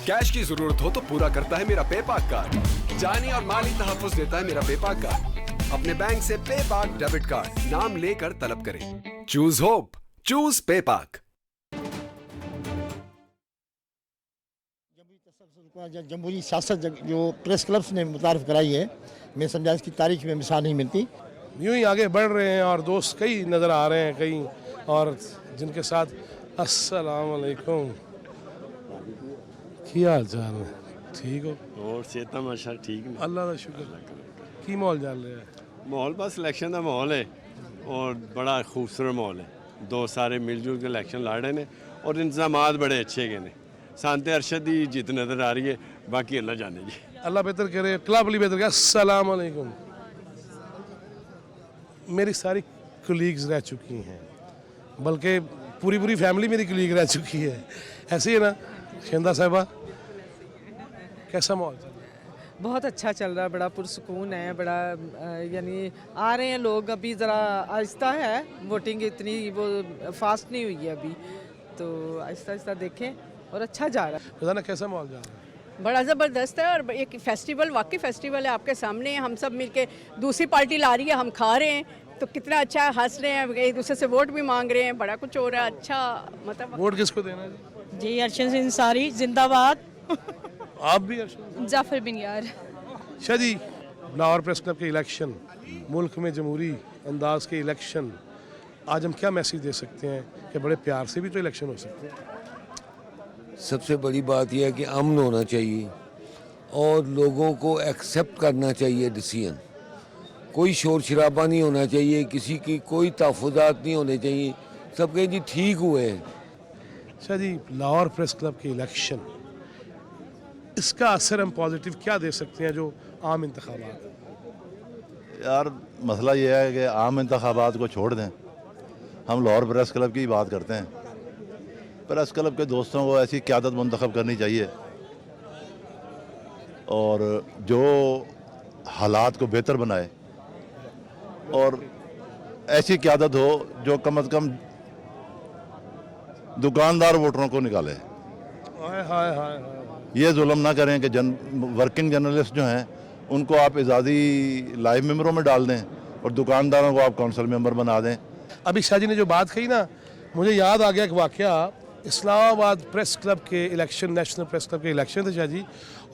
कैश की जरूरत हो तो पूरा करता है मेरा पेपाक कार्ड। जानी और माली तहफ्फुज़ देता है मेरा पेपाक कार्ड। अपने बैंक से पेपाक डेबिट कार्ड नाम लेकर तलब करें। चूज होप, चूज पेपाक। जमहूरी सियासत जो प्रेस क्लब्स ने मुतारिफ कराई है, मैं समझा इसकी तारीख में मिसाल नहीं मिलती। यूँ ही आगे बढ़ रहे हैं और दोस्त कई नज़र आ रहे हैं कई, और जिनके साथ अस्सलाम वालेकुम, क्या हाल चाल है? ठीक हो? और सेहत माशा ठीक ने? अल्लाह का शुक्र। की माहौल चल रहा है? माहौल बस इलेक्शन का माहौल है और बड़ा खूबसूरत माहौल है। दो सारे मिलजुल के इलेक्शन लड़ रहे हैं और इंतजाम बड़े अच्छे गए हैं। सांते अरशद की जीत नज़र आ रही है, बाकी अल्लाह जाने जी। अल्लाह बेहतर करे, क्लब भी बेहतर करे। अस्सलाम वालेकुम। मेरी सारी कलीग्स रह चुकी हैं, बल्कि पूरी फैमिली मेरी कलीग रह चुकी है। ऐसे ही है ना शिंदा साहिबा? कैसा माहौल चल रहा है? बहुत अच्छा चल रहा है, बड़ा पुरसुकून है, बड़ा यानी आ रहे हैं लोग। अभी ज़रा आहिस्ता है, वोटिंग इतनी वो फास्ट नहीं हुई है अभी, तो आहिस्ता आहिस्ता देखें और अच्छा जा रहा है। बताना कैसा माहौल जा रहा है? बड़ा ज़बरदस्त है और एक फेस्टिवल, वाकई फेस्टिवल है आपके सामने। हम सब मिलके दूसरी पार्टी ला रही है, हम खा रहे हैं, तो कितना अच्छा है, हंस रहे हैं, एक दूसरे से वोट भी मांग रहे हैं, बड़ा कुछ हो रहा है। अच्छा मतलब वोट किसको देना है जी? अरशद इंसारी जिंदाबाद। आप भी अरशद? जाफर बिन यार। शाह जी, लाहौर प्रेस क्लब के इलेक्शन, मुल्क में जमहूरी अंदाज के इलेक्शन, आज हम क्या मैसेज दे सकते हैं कि बड़े प्यार से भी तो इलेक्शन हो सकते हैं? सबसे बड़ी बात यह है कि अमन होना चाहिए और लोगों को एक्सेप्ट करना चाहिए डिसीजन। कोई शोर शराबा नहीं होना चाहिए, किसी की कोई तहफ़्फ़ुज़ात नहीं होने चाहिए, सब कहें जी ठीक हुए हैं। अच्छा जी, लाहौर प्रेस क्लब के इलेक्शन, इसका असर हम पॉजिटिव क्या दे सकते हैं जो आम इंतखाबात? यार मसला ये है कि आम इंतखाबात को छोड़ दें, हम लाहौर प्रेस क्लब की बात करते हैं। प्रेस क्लब के दोस्तों को ऐसी क़यादत मुंतखब करनी चाहिए और जो हालात को बेहतर बनाए, और ऐसी क़यादत हो जो कम अज़ कम दुकानदार वोटरों को निकाले। ये जुल्म ना करें कि वर्किंग जर्नलिस्ट जो हैं उनको आप एजाज़ी लाइव मेम्बरों में डाल दें और दुकानदारों को आप काउंसिल मेंबर बना दें। अभी शाह जी ने जो बात कही ना, मुझे याद आ गया एक वाक़या। इस्लामाबाद प्रेस क्लब के इलेक्शन, नेशनल प्रेस क्लब के इलेक्शन थे शाह जी,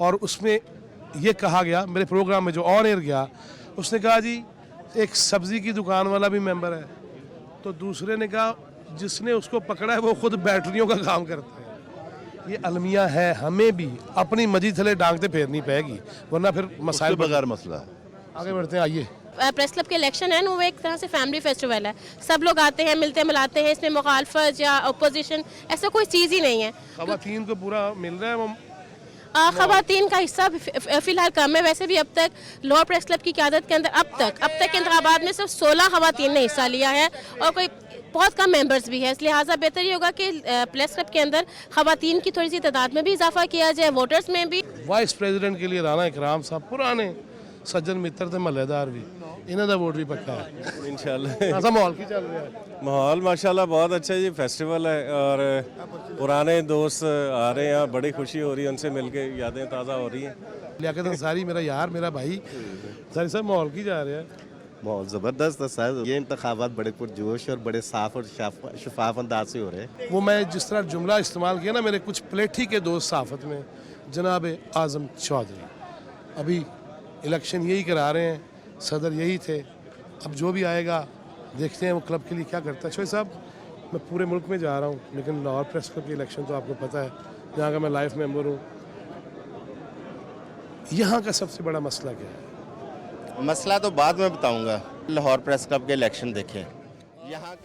और उसमें ये कहा गया, मेरे प्रोग्राम में जो ऑन एयर गया, उसने कहा जी एक सब्ज़ी की दुकान वाला भी मेंबर है, तो दूसरे ने कहा जिसने उसको पकड़ा है वो खुद बैटरियों का काम करता है। ये अलमिया है, हमें भी अपनी मजी थले डांगते फेरनी पड़ेगी, वरना फिर मसाइल बगैर मसला है। आगे बढ़ते हैं, आइए। प्रेस क्लब के इलेक्शन है ना, वो एक तरह से फैमिली फेस्टिवल है। सब लोग आते हैं, मिलते मिलाते हैं, इसमें मुखालफत या अपोजिशन ऐसा कोई चीज़ ही नहीं है। ख़वातीन को पूरा मिल रहा है। ख़वातीन का हिस्सा फिलहाल कम है। वैसे भी अब तक लाहौर प्रेस क्लब की क़यादत के अंदर अब तक के इंतखाबात में सिर्फ 16 ख़वातीन ने हिस्सा लिया है और कोई बहुत कम मेंबर्स भी है। लिहाजा बेहतर ये होगा कि प्रेस क्लब के अंदर ख़वातीन की थोड़ी सी तादाद में भी इजाफा किया जाए, वोटर्स में भी। वाइस प्रेसिडेंट के लिए राना इकराम साहब पुराने सज्जन मित्र थे, महल्लेदार भी, इन्हों का वोट भी पक्का है इंशाल्लाह। ऐसा माहौल की चल रहा है? माहौल माशाल्लाह बहुत अच्छा है जी, फेस्टिवल है और पुराने दोस्त आ रहे हैं, बड़ी खुशी हो रही है, उनसे मिलके यादें ताज़ा हो रही हैं। लियाकत अंसारी मेरा यार, मेरा भाई, सारी सब माहौल की जा रहा है। बहुत ज़बरदस्त है सर, ये इंतखाबात बड़े पुरजोश और बड़े साफ और शफाफ अंदाज से हो रहे हैं। वो मैं जिस तरह जुमला इस्तेमाल किया ना, मेरे कुछ प्लेठी के दोस्त साफत में, जनाब आज़म चौधरी अभी इलेक्शन यही करा रहे हैं, सदर यही थे, अब जो भी आएगा देखते हैं वो क्लब के लिए क्या करता है। शोएब साहब, मैं पूरे मुल्क में जा रहा हूँ, लेकिन लाहौर प्रेस क्लब के इलेक्शन तो आपको पता है, जहाँ का मैं लाइफ मेंबर हूँ। यहाँ का सबसे बड़ा मसला क्या है? मसला तो बाद में बताऊंगा, लाहौर प्रेस क्लब के इलेक्शन देखें। यहाँ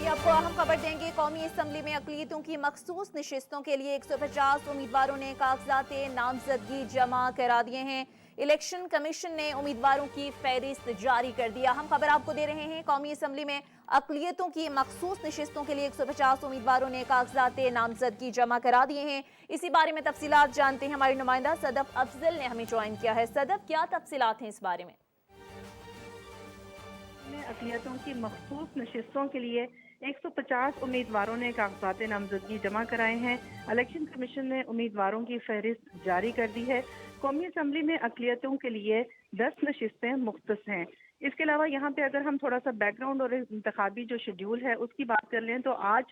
आपको अहम खबर देंगे। कौमी असम्बली में अक़लियतों की मखसूस नशिस्तों के लिए 150 उम्मीदवारों ने कागजात नामजदगी जमा करा दिए हैं। इलेक्शन कमीशन ने उम्मीदवारों की फहरिस्त जारी कर दिया। हम खबर आपको दे रहे हैं, कौमी असम्बली में अक़लियतों की मखसूस नशिस्तों के लिए 150 उम्मीदवारों ने कागजात नामजदगी जमा करा दिए हैं। इसी बारे में तफसीलात जानते हैं, हमारी नुमाइंदा सदफ अफजल ने हमें ज्वाइन किया है। सदफ, क्या तफसीलात हैं इस बारे में? अक़लियतों की मखसूस नशिस्तों के लिए 150 उम्मीदवारों ने कागजात नामजदगी जमा कराए हैं। इलेक्शन कमीशन ने उम्मीदवारों की फहरिस्त जारी कर दी है। कौमी असम्बली में अक़लियतों के लिए 10 नशिस्तें मुख्तस हैं। इसके अलावा यहाँ पे अगर हम थोड़ा सा बैकग्राउंड और इंतखाबी जो शेड्यूल है उसकी बात कर लें तो आज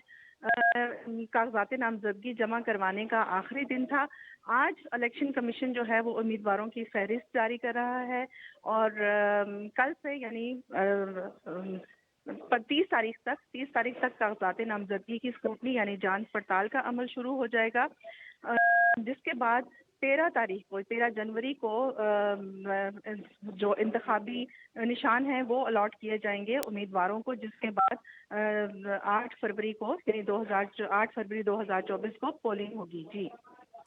कागजात नामजदगी जमा करवाने का आखिरी दिन था। आज इलेक्शन कमीशन जो है वो उम्मीदवारों की फहरिस्त जारी कर रहा है और कल से यानी 30 तारीख तक कागजात नामजदगी की स्क्रूटनी यानी जांच पड़ताल का अमल शुरू हो जाएगा, जिसके बाद 13 जनवरी को जो इंतखाबी निशान हैं वो अलॉट किए जाएंगे उम्मीदवारों को, जिसके बाद 8 फरवरी 2024 को पोलिंग होगी। जी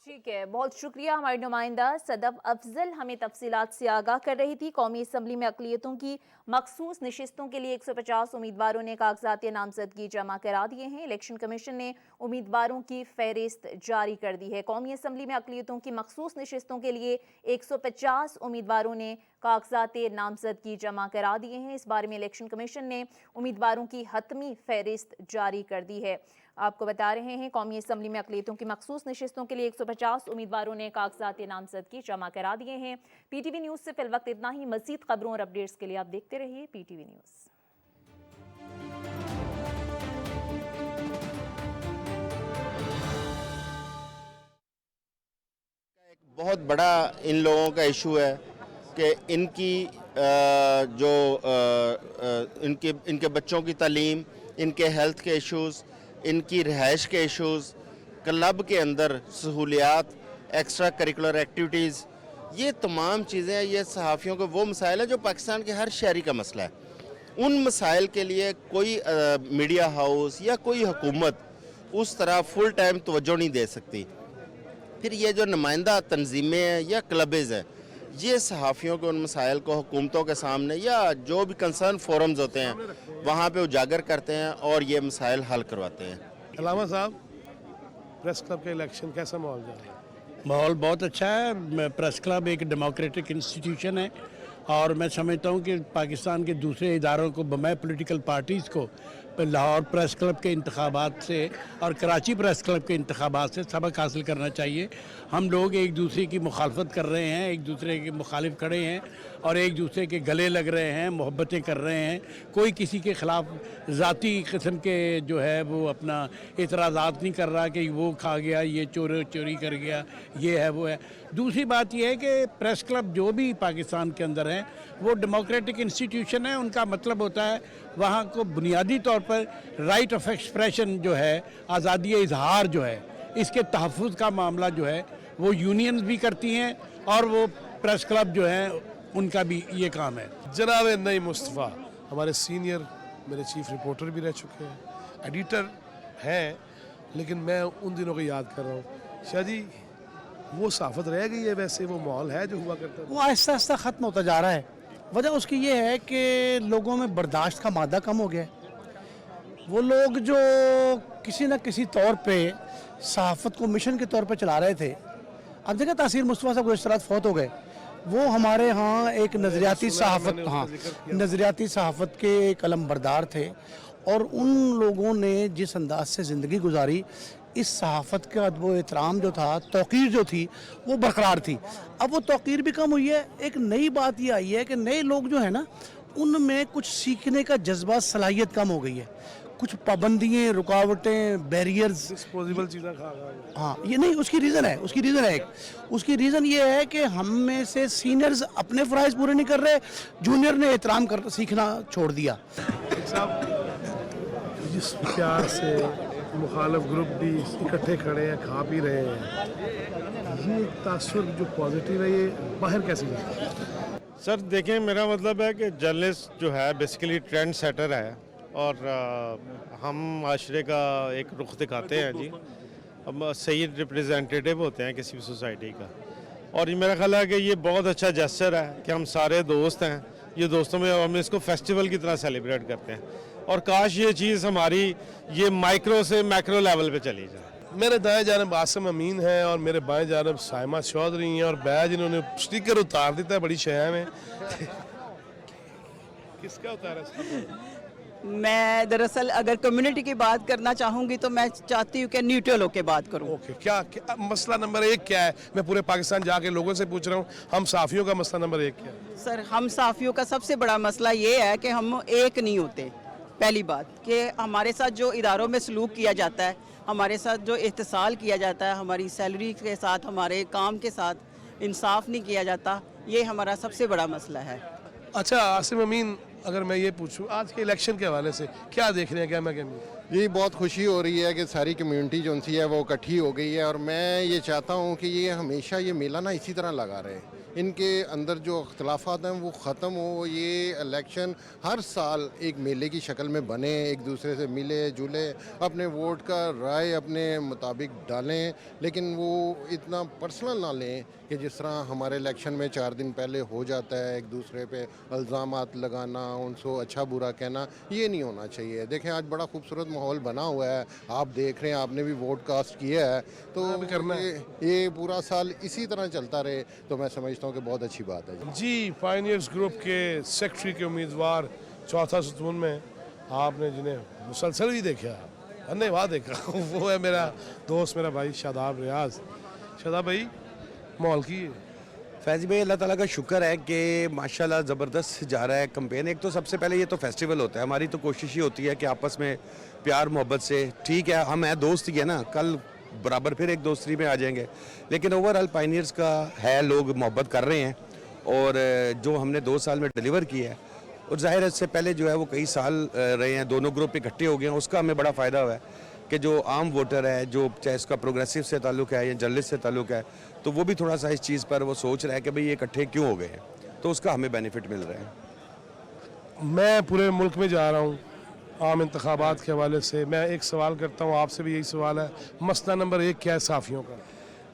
ठीक है, बहुत शुक्रिया। हमारी नुमाइंदा सदफ अफजल हमें तफसीलात से आगाह कर रही थी। कौमी असम्बली में अक़लियतों की मखसूस नशिस्तों के लिए 150 उम्मीदवारों ने कागजात नामजदगी जमा करा दिए हैं। इलेक्शन कमीशन ने उम्मीदवारों की फहरिस्त जारी कर दी है। कौमी असम्बली में अक़लियतों की मखसूस नशिस्तों के लिए 150 उम्मीदवारों ने कागजात नामजदगी जमा करा दिए हैं। इस बारे में इलेक्शन कमीशन ने उम्मीदवारों की हतमी फहरिस्त जारी कर दी है। आपको बता रहे हैं, कौमी असम्बली में अक़लियतों की मखसूस नशिस्तों के लिए 150 उम्मीदवारों ने कागजात नामजदगी जमा करा दिए हैं। PTV न्यूज़ से फिल वक्त इतना ही। मज़ीद खबरों और अपडेट्स के लिए आप देखते रहिए PTV न्यूज़। बहुत बड़ा इन लोगों का इशू है कि इनकी इनके बच्चों की तालीम, इनके हेल्थ के इश्यूज़, इनकी रिहाइश के इश्यूज़, क्लब के अंदर सहूलियात, एक्स्ट्रा करिकुलर एक्टिविटीज़, ये तमाम चीज़ें, ये सहाफ़ियों के वो मसाइल हैं जो पाकिस्तान के हर शहरी का मसला है। उन मसाइल के लिए कोई मीडिया हाउस या कोई हुकूमत उस तरह फुल टाइम तवज्जो नहीं दे सकती। फिर ये जो नुमाइंदा तंजीमें हैं या क्लब्स हैं, ये सहाफ़ियों के उन मसाइल को हुकूमतों के सामने या जो भी कंसर्न फोरम्स होते हैं वहाँ पे उजागर करते हैं और ये मसाइल हल करवाते हैं। अलामा साहब, प्रेस क्लब के इलेक्शन कैसा माहौल जा रहा है? माहौल बहुत अच्छा है। प्रेस क्लब एक डेमोक्रेटिक इंस्टीट्यूशन है और मैं समझता हूँ कि पाकिस्तान के दूसरे इदारों को बमै पॉलिटिकल पार्टीज़ को लाहौर प्रेस क्लब के इंतखाबात से और कराची प्रेस क्लब के इंतखाबात से सबक हासिल करना चाहिए। हम लोग एक दूसरे की मुखालफत कर रहे हैं, एक दूसरे के मुखालिफ खड़े हैं और एक दूसरे के गले लग रहे हैं, मोहब्बतें कर रहे हैं। कोई किसी के ख़िलाफ़ ज़ाती किस्म के जो है वो अपना एतराज़ात नहीं कर रहा कि वो खा गया, ये चोरी कर गया, ये है वो है। दूसरी बात यह है कि प्रेस क्लब जो भी पाकिस्तान के अंदर हैं वो डेमोक्रेटिक इंस्टीट्यूशन है। उनका मतलब होता है वहाँ को बुनियादी तौर पर राइट ऑफ एक्सप्रेशन जो है, आज़ादी इजहार जो है, इसके तहफ़्फ़ुज़ का मामला जो है वो यूनियंस भी करती हैं और वो प्रेस क्लब जो है उनका भी ये काम है। जनाब नईम मुस्तफ़ा हमारे सीनियर मेरे चीफ रिपोर्टर भी रह चुके हैं, एडिटर हैं, लेकिन मैं उन दिनों को याद कर रहा हूँ। शाह जी, वो सहाफ़त रह गई है वैसे, वो माहौल है जो हुआ करता है? वो आहिस्ता आहिस्ता ख़त्म होता जा रहा है। वजह उसकी ये है कि लोगों में बर्दाश्त का मादा कम हो गया है। वो लोग जो किसी न किसी तौर पे सहाफ़त को मिशन के तौर पे चला रहे थे, अब देखा तासीर मुस्तफ़ा साहब गुज़श्ता फौत हो गए। वो हमारे यहाँ एक नज़रियाती सहाफ़त, हाँ, नज़रियाती सहाफ़त के एक अलमबरदार थे और उन लोगों ने जिस अंदाज से ज़िंदगी गुजारी, इस सहाफ़त का वो एहतराम जो था, तौक़ीर जो थी, वो बरकरार थी। अब वो तौक़ीर भी कम हुई है। एक नई बात ये आई है कि नए लोग जो है ना, उनमें कुछ सीखने का जज्बा, सलाहियत कम हो गई है। कुछ पाबंदियाँ, रुकावटें, बैरियर्स, डिस्पोजेबल चीज़ें हाँ, ये नहीं, उसकी रीज़न है, उसकी रीज़न है एक, उसकी रीज़न ये है कि हम में से सीनियर्स अपने फ़राइज़ पूरे नहीं कर रहे, जूनियर ने एहतराम कर सीखना छोड़ दिया। साहब, जिस प्यार से मुखालिफ ग्रुप भी इकट्ठे खड़े हैं, खा पी रहे हैं, ये तासुर जो पॉजिटिव है, ये बाहर कैसे जाता है? सर देखें, मेरा मतलब है कि जर्नलिस्ट जो है बेसिकली ट्रेंड सेटर है और हम माशरे का एक रुख दिखाते हैं जी। हम सही रिप्रेजेंटेटिव होते हैं किसी भी सोसाइटी का, और ये मेरा ख्याल है कि ये बहुत अच्छा जेस्चर है कि हम सारे दोस्त हैं, ये दोस्तों में हम इसको फेस्टिवल की तरह सेलिब्रेट करते हैं और काश ये चीज़ हमारी ये माइक्रो से मैक्रो लेवल पे चली जाए। मेरे दाएं जानब आसिम अमीन है और मेरे बाएं जानब साइमा चौधरी हैं और बैज इन्होंने स्टिकर उतार देता है बड़ी शहर में। किसका उतारा? मैं दरअसल अगर कम्युनिटी की बात करना चाहूँगी तो मैं चाहती हूँ कि न्यूट्रल होकर बात करूँ। ओके, क्या मसला नंबर 1 क्या है? मैं पूरे पाकिस्तान जाके लोगों से पूछ रहा हूँ, हम साफ़ियों का मसला नंबर 1 क्या है? सर, हम साफ़ियों का सबसे बड़ा मसला ये है कि हम एक नहीं होते। पहली बात कि हमारे साथ जो इदारों में सलूक किया जाता है, हमारे साथ जो इत्तेसाल किया जाता है, हमारी सैलरी के साथ, हमारे काम के साथ इंसाफ नहीं किया जाता, ये हमारा सबसे बड़ा मसला है। अच्छा आसिम अमीन, अगर मैं ये पूछूं आज के इलेक्शन के हवाले से क्या देख रहे हैं? क्या मैं जी, बहुत खुशी हो रही है कि सारी कम्युनिटी जो सी है वो इकट्ठी हो गई है और मैं ये चाहता हूँ कि ये हमेशा ये मेला ना इसी तरह लगा रहे, इनके अंदर जो अख्तलाफात हैं वो ख़त्म हो, ये इलेक्शन हर साल एक मेले की शक्ल में बने, एक दूसरे से मिले जुले, अपने वोट का राय अपने मुताबिक डालें, लेकिन वो इतना पर्सनल ना लें कि जिस तरह हमारे इलेक्शन में 4 दिन पहले हो जाता है, एक दूसरे पे इल्ज़ामात लगाना, उनको अच्छा बुरा कहना, ये नहीं होना चाहिए। देखें आज बड़ा खूबसूरत माहौल बना हुआ है, आप देख रहे हैं, आपने भी वोट कास्ट किया है, तो ये पूरा साल इसी तरह चलता रहे तो मैं समझता हूँ कि बहुत अच्छी बात है जी। पायनियर्स ग्रुप के सेक्रेटरी के उम्मीदवार चौथा सुतून में आपने जिन्हें मुसलसल भी देखा, धन्यवाद देखा, वो है मेरा दोस्त, मेरा भाई शादाब रियाज। शादाब भाई, माहौल की फैज़ी भाई, अल्लाह ताला का शुक्र है कि माशाल्लाह ज़बरदस्त जा रहा है कैंपेन। एक तो सबसे पहले ये तो फेस्टिवल होता है, हमारी तो कोशिश ही होती है कि आपस में प्यार मोहब्बत से, ठीक है हम हैं दोस्त ही है ना, कल बराबर फिर एक दोस्ती में आ जाएंगे, लेकिन ओवरऑल पायनियर्स का है, लोग मोहब्बत कर रहे हैं और जो हमने 2 साल में डिलीवर किया है, और ज़ाहिर है इससे पहले जो है वो कई साल रहे हैं, दोनों ग्रुप इकट्ठे हो गए हैं, उसका हमें बड़ा फ़ायदा हुआ है कि जो आम वोटर है, जो चाहे इसका प्रोग्रेसिव से ताल्लुक़ है या जर्नलिस्ट से ताल्लुक़ है, तो वो भी थोड़ा सा इस चीज़ पर वो सोच रहा है कि भाई ये इकट्ठे क्यों हो गए हैं, तो उसका हमें बेनिफिट मिल रहा है। मैं पूरे मुल्क में जा रहा हूँ आम इंतखाबात के हवाले से, मैं एक सवाल करता हूँ, आपसे भी यही सवाल है, मसला नंबर 1 क्या है साफ़ियों का?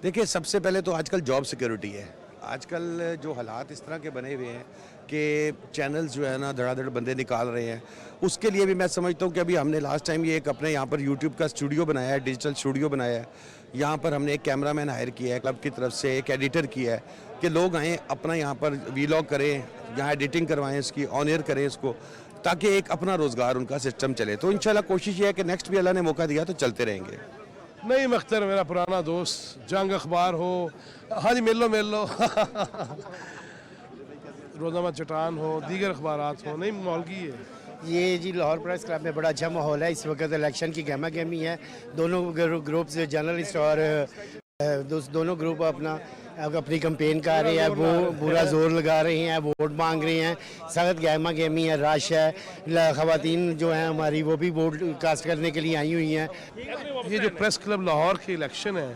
देखिए, सबसे पहले तो आजकल जॉब सिक्योरिटी है। आजकल जो हालात इस तरह के बने हुए हैं के चैनल्स जो है ना धड़ाधड़ बंदे निकाल रहे हैं, उसके लिए भी मैं समझता हूँ कि अभी हमने लास्ट टाइम ये एक अपने यहाँ पर यूट्यूब का स्टूडियो बनाया है, डिजिटल स्टूडियो बनाया है। यहाँ पर हमने एक कैमरामैन हायर किया है क्लब की तरफ से, एक एडिटर किया है कि लोग आएँ अपना यहाँ पर वीलॉग करें, यहाँ एडिटिंग करवाएं, इसकी ऑन एयर करें इसको, ताकि एक अपना रोज़गार उनका सिस्टम चले। तो इंशाल्लाह कोशिश ये है कि नेक्स्ट भी अल्लाह ने मौका दिया तो चलते रहेंगे। नईम अख्तर मेरा पुराना दोस्त, जंग अखबार हो, हाँ जी मिल लो रोज़नामा चट्टान हो, दीगर अखबारात हो, नहीं माहौल की है ये जी लाहौर प्रेस क्लब में बड़ा अच्छा माहौल है। इस वक्त इलेक्शन की गहमा गहमी है। दोनों ग्रुप्स जर्नलिस्ट और दोनों ग्रुप अपनी कंपेन कर रहे हैं, वो पूरा जोर लगा रहे हैं, वोट मांग रहे हैं, सख्त गहमा गहमी है, रश है। ख़वातीन जो हैं हमारी वो भी वोट कास्ट करने के लिए आई हुई हैं। ये जो प्रेस क्लब लाहौर के इलेक्शन है,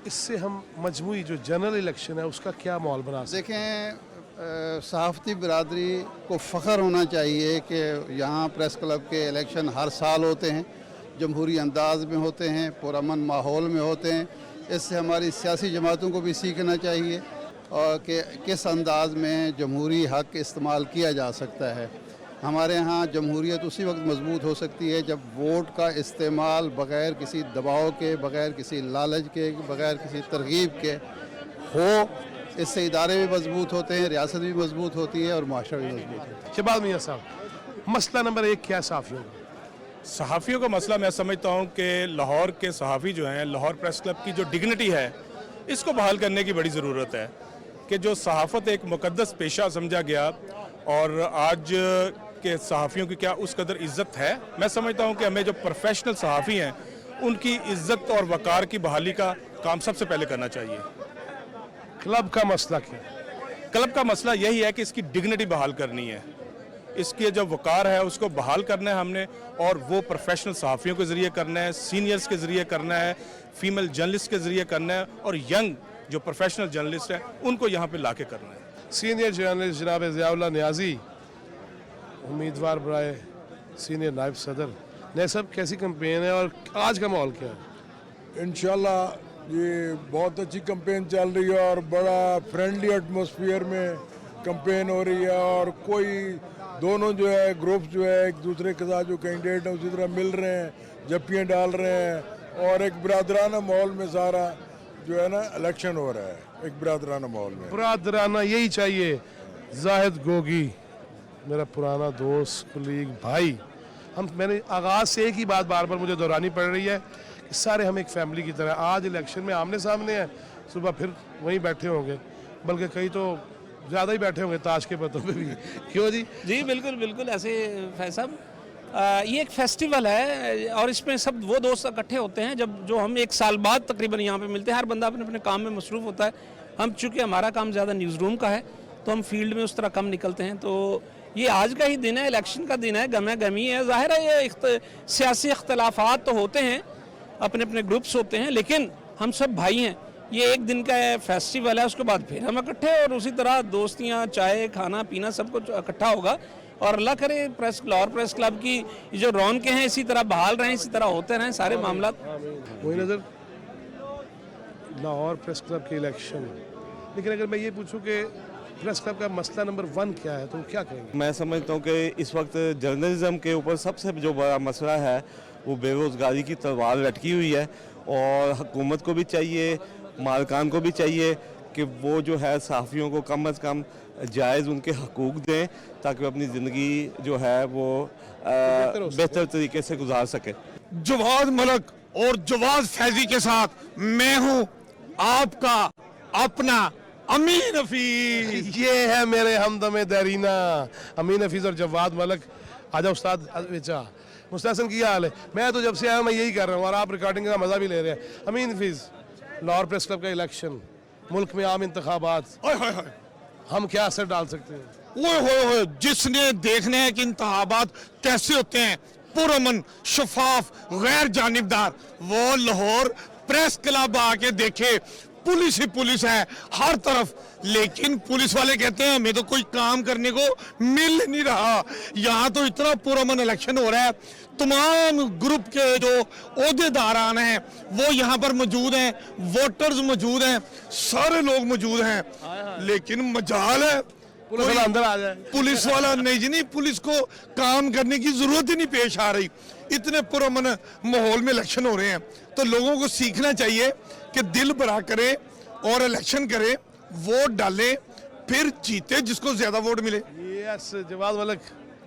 इससे हम मजमूई जो जनरल इलेक्शन है उसका क्या माहौल बना सकते देखें, सहाफ़ती बिरादरी को फ़ख्र होना चाहिए कि यहाँ प्रेस क्लब के इलेक्शन हर साल होते हैं, जमहूरी अंदाज में होते हैं, पुरअमन माहौल में होते हैं। इससे हमारी सियासी जमातों को भी सीखना चाहिए और कि किस अंदाज में जमहूरी हक़ इस्तेमाल किया जा सकता है। हमारे यहाँ जमहूरियत उसी वक्त मजबूत हो सकती है जब वोट का इस्तेमाल बग़ैर किसी दबाव के, बग़ैर किसी लालच के, बग़ैर किसी तरगीब के हो। इससे इदारे भी मजबूत होते हैं, रियासत भी मजबूत होती है और माशरा भी मजबूत होता है। शहबाज मियां साहब, मसला नंबर 1 क्या सहाफ़ियों का? सहाफ़ियों का मसला मैं समझता हूँ कि लाहौर के सहाफ़ी जो हैं, लाहौर प्रेस क्लब की जो डिग्निटी है इसको बहाल करने की बड़ी ज़रूरत है कि जो सहाफ़त एक मुक़द्दस पेशा समझा गया और आज के सहाफ़ियों की क्या उस कदर इज़्ज़त है। मैं समझता हूँ कि हमें जो प्रोफेशनल सहाफ़ी हैं उनकी इज़्ज़त और वक़ार की बहाली का काम सबसे पहले करना चाहिए। क्लब का मसला क्या? क्लब का मसला यही है कि इसकी डिग्निटी बहाल करनी है, इसके जो वक़ार है उसको बहाल करना है हमने, और वो प्रोफेशनल सहाफ़ियों के ज़रिए करना है, सीनियर्स के ज़रिए करना है, फीमेल जर्नलिस्ट के ज़रिए करना है, और यंग जो प्रोफेशनल जर्नलिस्ट हैं उनको यहाँ पे लाके करना है। सीनियर जर्नलिस्ट जनाब ज़ियाउल्लाह नियाज़ी, उम्मीदवार बराए सीनियर नायब सदर, ने सब कैसी कैंपेन है और आज का माहौल क्या है? इंशाल्लाह ये बहुत अच्छी कैंपेन चल रही है और बड़ा फ्रेंडली एटमॉस्फेयर में कैंपेन हो रही है और कोई दोनों जो है ग्रुप्स जो है एक दूसरे के साथ जो कैंडिडेट हैं उसी तरह मिल रहे हैं, जप्पियाँ डाल रहे हैं और एक बिरादराना माहौल में सारा जो है ना इलेक्शन हो रहा है, एक बिरादराना माहौल में। बिरादराना यही चाहिए। जाहिद गोगी मेरा पुराना दोस्त, कुलीग, भाई, मैंने आगाज़ से एक ही बात बार बार मुझे दोहरानी पड़ रही है कि सारे हम एक फैमिली की तरह आज इलेक्शन में आमने सामने हैं, सुबह फिर वहीं बैठे होंगे, बल्कि कई तो ज़्यादा ही बैठे होंगे ताश के पत्तों पे भी। क्यों जी? जी बिल्कुल बिल्कुल ऐसे फैज साहब, ये एक फेस्टिवल है और इसमें सब वो दोस्त इकट्ठे होते हैं जब जो हम एक साल बाद तकरीबन यहाँ पे मिलते हैं। हर बंदा अपने अपने काम में मसरूफ़ होता है। हम चूँकि हमारा काम ज़्यादा न्यूज़ रूम का है तो हम फील्ड में उस तरह कम निकलते हैं। तो ये आज का ही दिन है, इलेक्शन का दिन है, गमी है। ज़ाहिर है ये सियासी इख्तलाफात तो होते हैं, अपने अपने ग्रुप्स होते हैं, लेकिन हम सब भाई हैं। ये एक दिन का फेस्टिवल है, उसके बाद फिर हम इकट्ठे और उसी तरह दोस्तियाँ, चाय, खाना पीना सब कुछ इकट्ठा होगा और अल्लाह करे लाहौर प्रेस क्लब की जो रौनकें हैं इसी तरह बहाल रहें, इसी तरह होते रहें सारे मामला। वही नज़र लाहौर प्रेस क्लब के इलेक्शन, लेकिन अगर मैं ये पूछूं कि प्रेस क्लब का मसला नंबर 1 क्या है तो क्या कहेंगे? मैं समझता हूँ कि इस वक्त जर्नलिज्म के ऊपर सबसे जो बड़ा मसला है वो बेरोज़गारी की तलवार लटकी हुई है और हुकूमत को भी चाहिए, मालकान को भी चाहिए कि वो जो है सहाफ़ियों को कम अज़ कम जायज़ उनके हकूक़ दें ताकि वो अपनी ज़िंदगी जो है वो बेहतर तरीके से गुजार सके। जवाद मलक और जवाद फैजी के साथ मैं हूँ आपका अपना अमीन हफीज। ये है मेरे हमदम दरीना अमीन हफीज़ और जवाद मलक। आजा उस्ताद बेचा मुस्तहसन की हाल है? मैं तो जब से आया मैं यही कर रहा हूँ और आप रिकॉर्डिंग का मज़ा भी ले रहे हैं। अमीन हफीज़, लाहौर प्रेस क्लब का इलेक्शन, मुल्क में आम इंतखाबात, हम क्या असर डाल सकते हैं? ओए जिसने देखने हैं कि इंतखाबात कैसे होते हैं, पुरअमन, शफाफ, गैर जानिबदार, वो लाहौर प्रेस क्लब आके देखे। पुलिस ही पुलिस है हर तरफ, लेकिन पुलिस वाले कहते हैं हमें तो कोई काम करने को मिल नहीं रहा। यहाँ तो इतना पुरअमन इलेक्शन हो रहा है, तमाम ग्रुप के जो ओहदेदारान हैं वो यहाँ पर मौजूद हैं, वोटर्स मौजूद हैं, सारे लोग मौजूद हैं, लेकिन मजाल है पुलिस वाला अंदर आ जाए। पुलिस वाला नहीं जी, नहीं, पुलिस को काम करने की जरूरत ही नहीं पेश आ रही। इतने पुरअमन माहौल में इलेक्शन हो रहे हैं, तो लोगों को सीखना चाहिए कि दिल भरा करें और इलेक्शन करें, वोट डालें, फिर जीते जिसको ज्यादा वोट मिले। यस, जवाब मलिक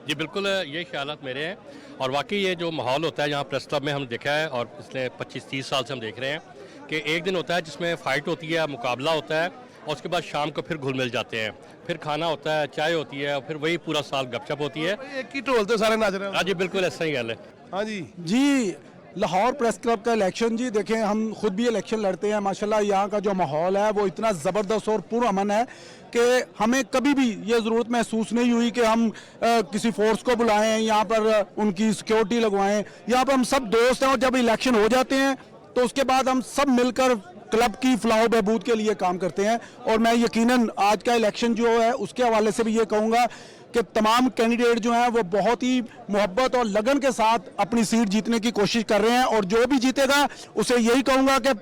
जी बिल्कुल, ये ख्यालात मेरे हैं। और वाकई ये जो माहौल होता है यहाँ प्रेस क्लब में हम देखा है, और पिछले 25-30 साल से हम देख रहे हैं कि एक दिन होता है जिसमें फ़ाइट होती है, मुकाबला होता है, और उसके बाद शाम को फिर घुल मिल जाते हैं, फिर खाना होता है, चाय होती है, और फिर वही पूरा साल गपशप होती है। एक ही टोल तो सारे नाच रहे हैं। हाँ जी बिल्कुल, ऐसा ही गल है। हाँ जी जी, लाहौर प्रेस क्लब का इलेक्शन, जी देखें, हम खुद भी इलेक्शन लड़ते हैं। माशाल्लाह यहाँ का जो माहौल है वो इतना ज़बरदस्त और पुरअमन है कि हमें कभी भी ये ज़रूरत महसूस नहीं हुई कि हम किसी फोर्स को बुलाएं, यहाँ पर उनकी सिक्योरिटी लगवाएं। यहाँ पर हम सब दोस्त हैं, और जब इलेक्शन हो जाते हैं तो उसके बाद हम सब मिलकर क्लब की फलाह बहबूद के लिए काम करते हैं। और मैं यकीनन आज का इलेक्शन जो है उसके हवाले से भी ये कहूँगा कि तमाम कैंडिडेट जो हैं वो बहुत ही मोहब्बत और लगन के साथ अपनी सीट जीतने की कोशिश कर रहे हैं, और जो भी जीतेगा उसे यही कहूँगा कि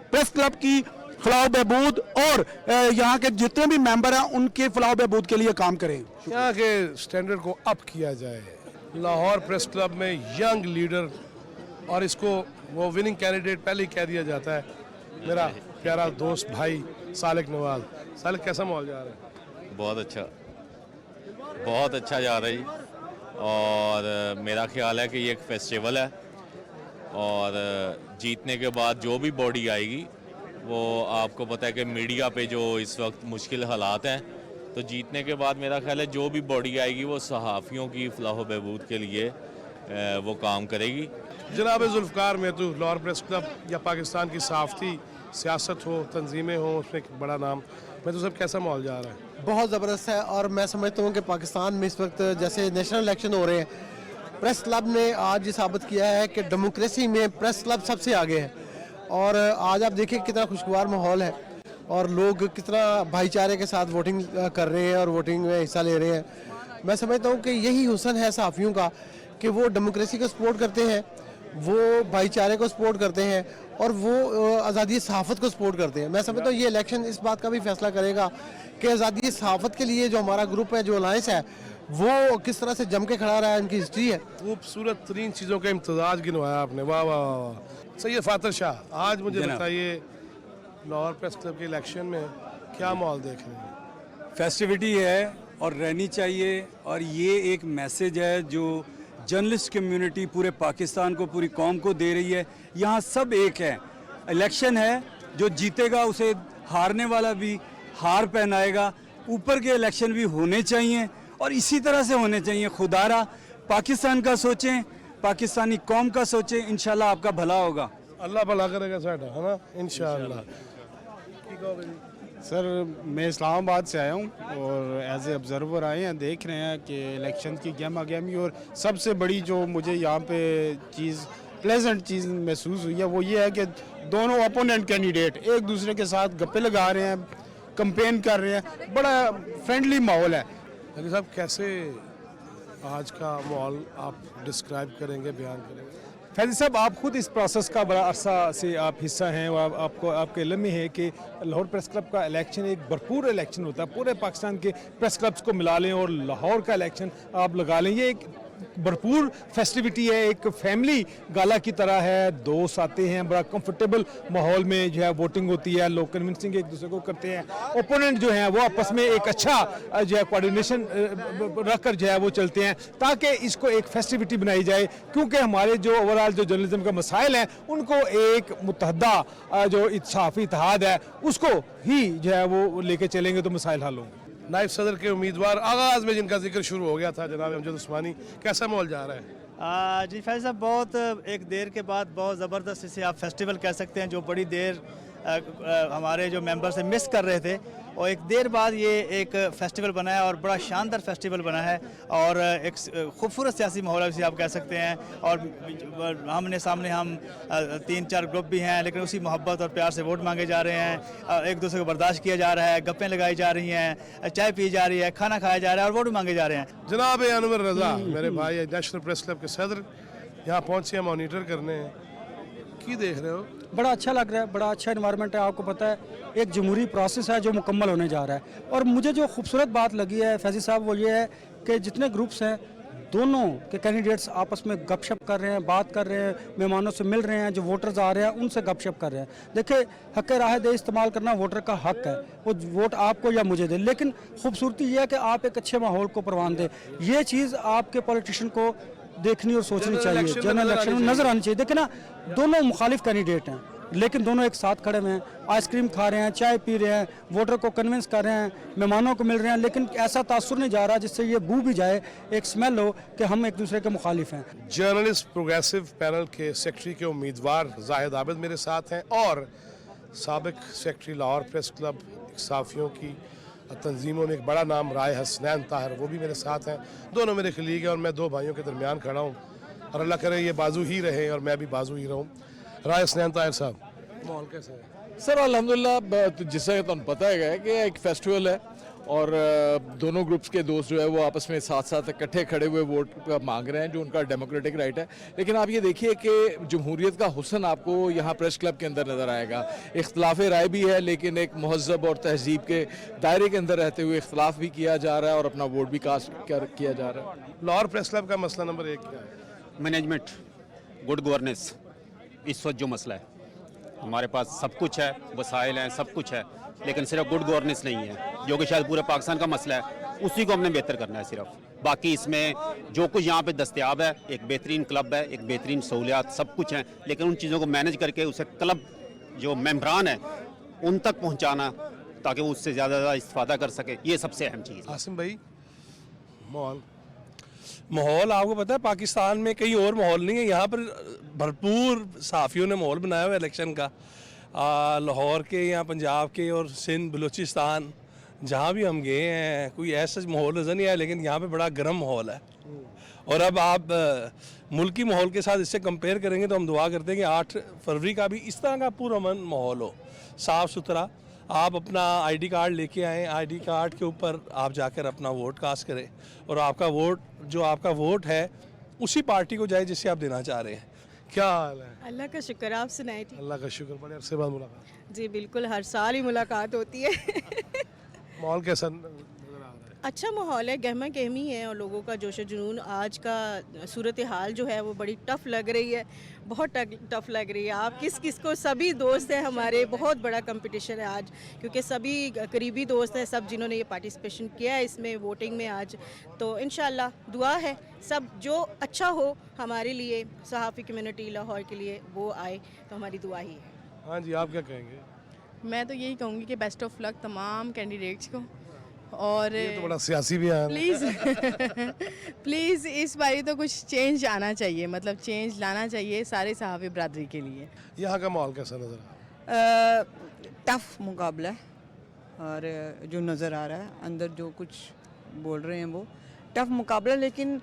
प्रेस क्लब की फलाह बहबूद और यहाँ के जितने भी मेंबर हैं उनके फलाह बहबूद के लिए काम करें। यहाँ के स्टैंडर्ड को अप किया जाए। लाहौर प्रेस क्लब में यंग लीडर, और इसको वो विनिंग कैंडिडेट पहले ही कह दिया जाता है, मेरा प्यारा दोस्त भाई सालिक नवाज। सालिक, कैसा माहौल जा रहा है? बहुत अच्छा जा रहा है, और मेरा ख्याल है कि ये एक फेस्टिवल है, और जीतने के बाद जो भी बॉडी आएगी वो आपको पता है कि मीडिया पे जो इस वक्त मुश्किल हालात हैं, तो जीतने के बाद मेरा ख्याल है जो भी बॉडी आएगी वो सहाफ़ियों की फलाह व बहबूद के लिए वो काम करेगी। जनाब जुल्फ़कार महतू, लाहौर प्रेस क्लब या पाकिस्तान की सहाफ़ती सियासत हो, तंजीमें हो, उसमें एक बड़ा नाम, मैं तो सब कैसा माहौल जा रहा है? बहुत ज़बरदस्त है, और मैं समझता हूँ कि पाकिस्तान में इस वक्त जैसे नेशनल इलेक्शन हो रहे हैं, प्रेस क्लब ने आज ये साबित किया है कि डेमोक्रेसी में प्रेस क्लब सबसे आगे है। और आज आप देखिए कितना खुशगवार माहौल है, और लोग कितना भाईचारे के साथ वोटिंग कर रहे हैं और वोटिंग में हिस्सा ले रहे हैं। मैं समझता हूँ कि यही हुस्न है सहाफ़ियों का कि वो डेमोक्रेसी को सपोर्ट करते हैं, वो भाईचारे को सपोर्ट करते हैं, और वो आज़ादी सहाफ़त को सपोर्ट करते हैं। मैं समझता हूँ ये इलेक्शन इस बात का भी फैसला करेगा कि आज़ादी सहाफ़त के लिए जो हमारा ग्रुप है, जो अलायंस है, वो किस तरह से जम के खड़ा रहा है, उनकी हिस्ट्री है। खूबसूरत तरीन चीज़ों का इम्तजाज गिनवाया आपने, वाह वाह वाह। सैयद फातर शाह, आज मुझे बताइए लाहौर प्रेस क्लब के इलेक्शन में क्या माहौल देख रहे हैं? फेस्टिविटी है और रहनी चाहिए, और ये एक मैसेज है जो जर्नलिस्ट कम्युनिटी पूरे पाकिस्तान को, पूरी कौम को दे रही है। यहाँ सब एक है, इलेक्शन है, जो जीतेगा उसे हारने वाला भी हार पहनाएगा। ऊपर के इलेक्शन भी होने चाहिए, और इसी तरह से होने चाहिए। खुदारा पाकिस्तान का सोचें, पाकिस्तानी कौम का सोचें, इंशाल्लाह आपका भला होगा। अल्लाह भला करेगा साडा, है ना, इंशाल्लाह। सर, मैं इस्लामाबाद से आया हूँ, और एज ए ऑब्ज़र्वर आए हैं, देख रहे हैं कि इलेक्शन की गहमा गहमी, और सबसे बड़ी जो मुझे यहाँ पे चीज़ प्लेजेंट चीज़ महसूस हुई है वो ये है कि दोनों अपोनेंट कैंडिडेट एक दूसरे के साथ गप्पे लगा रहे हैं, कंपेन कर रहे हैं, बड़ा फ्रेंडली माहौल है। अली साहब, कैसे आज का माहौल आप डिस्क्राइब करेंगे, बयान करेंगे? फैज़ी साहब, आप खुद इस प्रोसेस का बड़ा अरसा से आप हिस्सा हैं, और आपको आपके इल्म में है कि लाहौर प्रेस क्लब का इलेक्शन एक भरपूर इलेक्शन होता है। पूरे पाकिस्तान के प्रेस क्लब्स को मिला लें और लाहौर का इलेक्शन आप लगा लें, ये एक भरपूर फेस्टिविटी है, एक फैमिली गाला की तरह है। दोस्त आते हैं, बड़ा कंफर्टेबल माहौल में जो है वोटिंग होती है, लोग कन्विंसिंग एक दूसरे को करते हैं। ओपोनेंट जो हैं वो आपस में एक अच्छा जो है कोऑर्डिनेशन रखकर जो है वो चलते हैं, ताकि इसको एक फेस्टिविटी बनाई जाए। क्योंकि हमारे जो ओवरऑल जो जर्नलिज्म का मसाइल हैं उनको एक मुत्तहदा जो सहाफ़ी इत्तेहाद है उसको ही जो है वो लेके चलेंगे तो मसाइल हल होंगे। नायब सदर के उम्मीदवार आगाज़ में जिनका जिक्र शुरू हो गया था, जनाब अमजद उस्मानी, कैसा माहौल जा रहा है? जी फैज़ साहब, बहुत एक देर के बाद बहुत ज़बरदस्त इसे आप फेस्टिवल कह सकते हैं, जो बड़ी देर हमारे जो मेंबर से मिस कर रहे थे, और एक देर बाद ये एक फेस्टिवल बना है, और बड़ा शानदार फेस्टिवल बना है, और एक खूबसूरत सियासी माहौल इसे आप कह सकते हैं। और हमने सामने हम 3-4 ग्रुप भी हैं, लेकिन उसी मोहब्बत और प्यार से वोट मांगे जा रहे हैं, एक दूसरे को बर्दाश्त किया जा रहा है, गप्पें लगाई जा रही हैं, चाय पी जा रही है, खाना खाया जा रहा है, और वोट मांगे जा रहे हैं। जनाब अनवर रज़ा, मेरे भाई नेशनल प्रेस क्लब के सदर, यहाँ पहुँचे हैं मॉनिटर करने। की देख रहे हो? बड़ा अच्छा लग रहा है, बड़ा अच्छा इन्वायरमेंट है। आपको पता है एक जमहूरी प्रोसेस है जो मुकम्मल होने जा रहा है। और मुझे जो खूबसूरत बात लगी है फैजी साहब वो ये है कि जितने ग्रुप्स हैं दोनों के कैंडिडेट्स आपस में गपशप कर रहे हैं, बात कर रहे हैं, मेहमानों से मिल रहे हैं, जो वोटर्स आ रहे हैं उनसे गपशप कर रहे हैं। देखिए हक राह दे इस्तेमाल करना वोटर का हक है, वो वोट आपको या मुझे दे, लेकिन खूबसूरती ये है कि आप एक अच्छे माहौल को परवान दें। ये चीज़ आपके पॉलिटिशियन को देखनी और सोचनी चाहिए, जनरल इलेक्शन में नजर आनी चाहिए। देखिए ना, दोनों मुखालिफ कैंडिडेट हैं लेकिन दोनों एक साथ खड़े हुए हैं, आइसक्रीम खा रहे हैं, चाय पी रहे हैं, वोटर को कन्विंस कर रहे हैं, मेहमानों को मिल रहे हैं, लेकिन ऐसा तासुर नहीं जा रहा जिससे ये बू भी जाए, एक स्मेल हो कि हम एक दूसरे के मुखालिफ हैं। जर्नलिस्ट प्रोग्रेसिव पैनल के सेक्रेटरी के उम्मीदवार जाहिद आबिद मेरे साथ हैं और साबिक सेक्रेटरी लाहौर प्रेस क्लब सहाफ़ियों की तंजीमों में एक बड़ा नाम राय हसनैन ताहिर, वो भी मेरे साथ हैं। दोनों मेरे खलीग हैं और मैं दो भाइयों के दरमियान खड़ा हूँ और अल्लाह करे ये बाजू ही रहे और मैं भी बाजू ही रहूँ। राय हसनैन ताहिर साहब, माहौल कैसा है? सर अल्हम्दुलिल्लाह, जिससे तुम पता है कि एक फेस्टिवल है और दोनों ग्रुप्स के दोस्त जो है वो आपस में साथ साथ इकट्ठे खड़े हुए वोट मांग रहे हैं, जो उनका डेमोक्रेटिक राइट है। लेकिन आप ये देखिए कि जमहूरियत का हुस्न आपको यहाँ प्रेस क्लब के अंदर नज़र आएगा। इख्तलाफ राय भी है लेकिन एक महज़ब और तहजीब के दायरे के अंदर रहते हुए इख्तलाफ भी किया जा रहा है और अपना वोट भी कास्ट किया जा रहा है। लाहौर प्रेस क्लब का मसला नंबर 1 क्या है? Management, good governance. इस वक्त जो मसला है, हमारे पास सब कुछ है, वसाइल हैं, सब कुछ है, लेकिन सिर्फ गुड गवर्नेंस नहीं है, जो कि शायद पूरे पाकिस्तान का मसला है। उसी को हमने बेहतर करना है सिर्फ। बाकी इसमें जो कुछ यहाँ पे दस्तयाब है, एक बेहतरीन क्लब है, एक बेहतरीन सहूलियात, सब कुछ है, लेकिन उन चीज़ों को मैनेज करके उसे क्लब जो मेम्बरान है उन तक पहुँचाना ताकि वो उससे ज़्यादा इस्तेफादा कर सके, ये सबसे अहम चीज़ है। आसिम भाई, माहौल आपको पता है पाकिस्तान में कहीं और माहौल नहीं है, यहाँ पर भरपूर सहाफ़ियों ने माहौल बनाया हुआ है इलेक्शन का। लाहौर के, यहाँ पंजाब के और सिंध बलूचिस्तान जहाँ भी हम गए हैं कोई ऐसा माहौल नज़र नहीं आया, लेकिन यहाँ पे बड़ा गर्म माहौल है। और अब आप मुल्की माहौल के साथ इससे कंपेयर करेंगे तो हम दुआ करते हैं कि 8 फरवरी का भी इस तरह का पुरअमन माहौल हो, साफ़ सुथरा। आप अपना आईडी कार्ड लेके आएँ, आईडी कार्ड के ऊपर आप जाकर अपना वोट कास्ट करें और आपका वोट जो आपका वोट है उसी पार्टी को जाए जिसे आप देना चाह रहे हैं। क्या हाल है? अल्लाह का शुक्र, आप सुनाए? ठीक, अल्लाह का शुक्र। बड़े अरसे बाद मुलाकात। जी बिल्कुल, हर साल ही मुलाकात होती है। माहौल कैसा? अच्छा माहौल है, गहमा गहमी है और लोगों का जोश जुनून। आज का सूरत हाल जो है वो बड़ी टफ़ लग रही है, बहुत टफ़ लग रही है। आप किस किस को, सभी दोस्त हैं हमारे, बहुत बड़ा कंपटीशन है आज, क्योंकि सभी करीबी दोस्त हैं सब जिन्होंने ये पार्टिसिपेशन किया है इसमें वोटिंग में आज। तो इंशाल्लाह दुआ है सब जो अच्छा हो हमारे लिए, सहाफ़ी कम्युनिटी लाहौर के लिए, वो आए तो हमारी दुआ ही है। हाँ जी, आप क्या कहेंगे? मैं तो यही कहूँगी कि बेस्ट ऑफ लक तमाम कैंडिडेट्स को, और ये तो बड़ा सियासी भी है। प्लीज़ प्लीज़ इस बारी तो कुछ चेंज आना चाहिए, मतलब चेंज लाना चाहिए सारे सहाफ़ी बरादरी के लिए। यहाँ का माहौल कैसा नज़र आ रहा है? टफ मुकाबला है और जो नज़र आ रहा है अंदर जो कुछ बोल रहे हैं वो टफ मुकाबला। लेकिन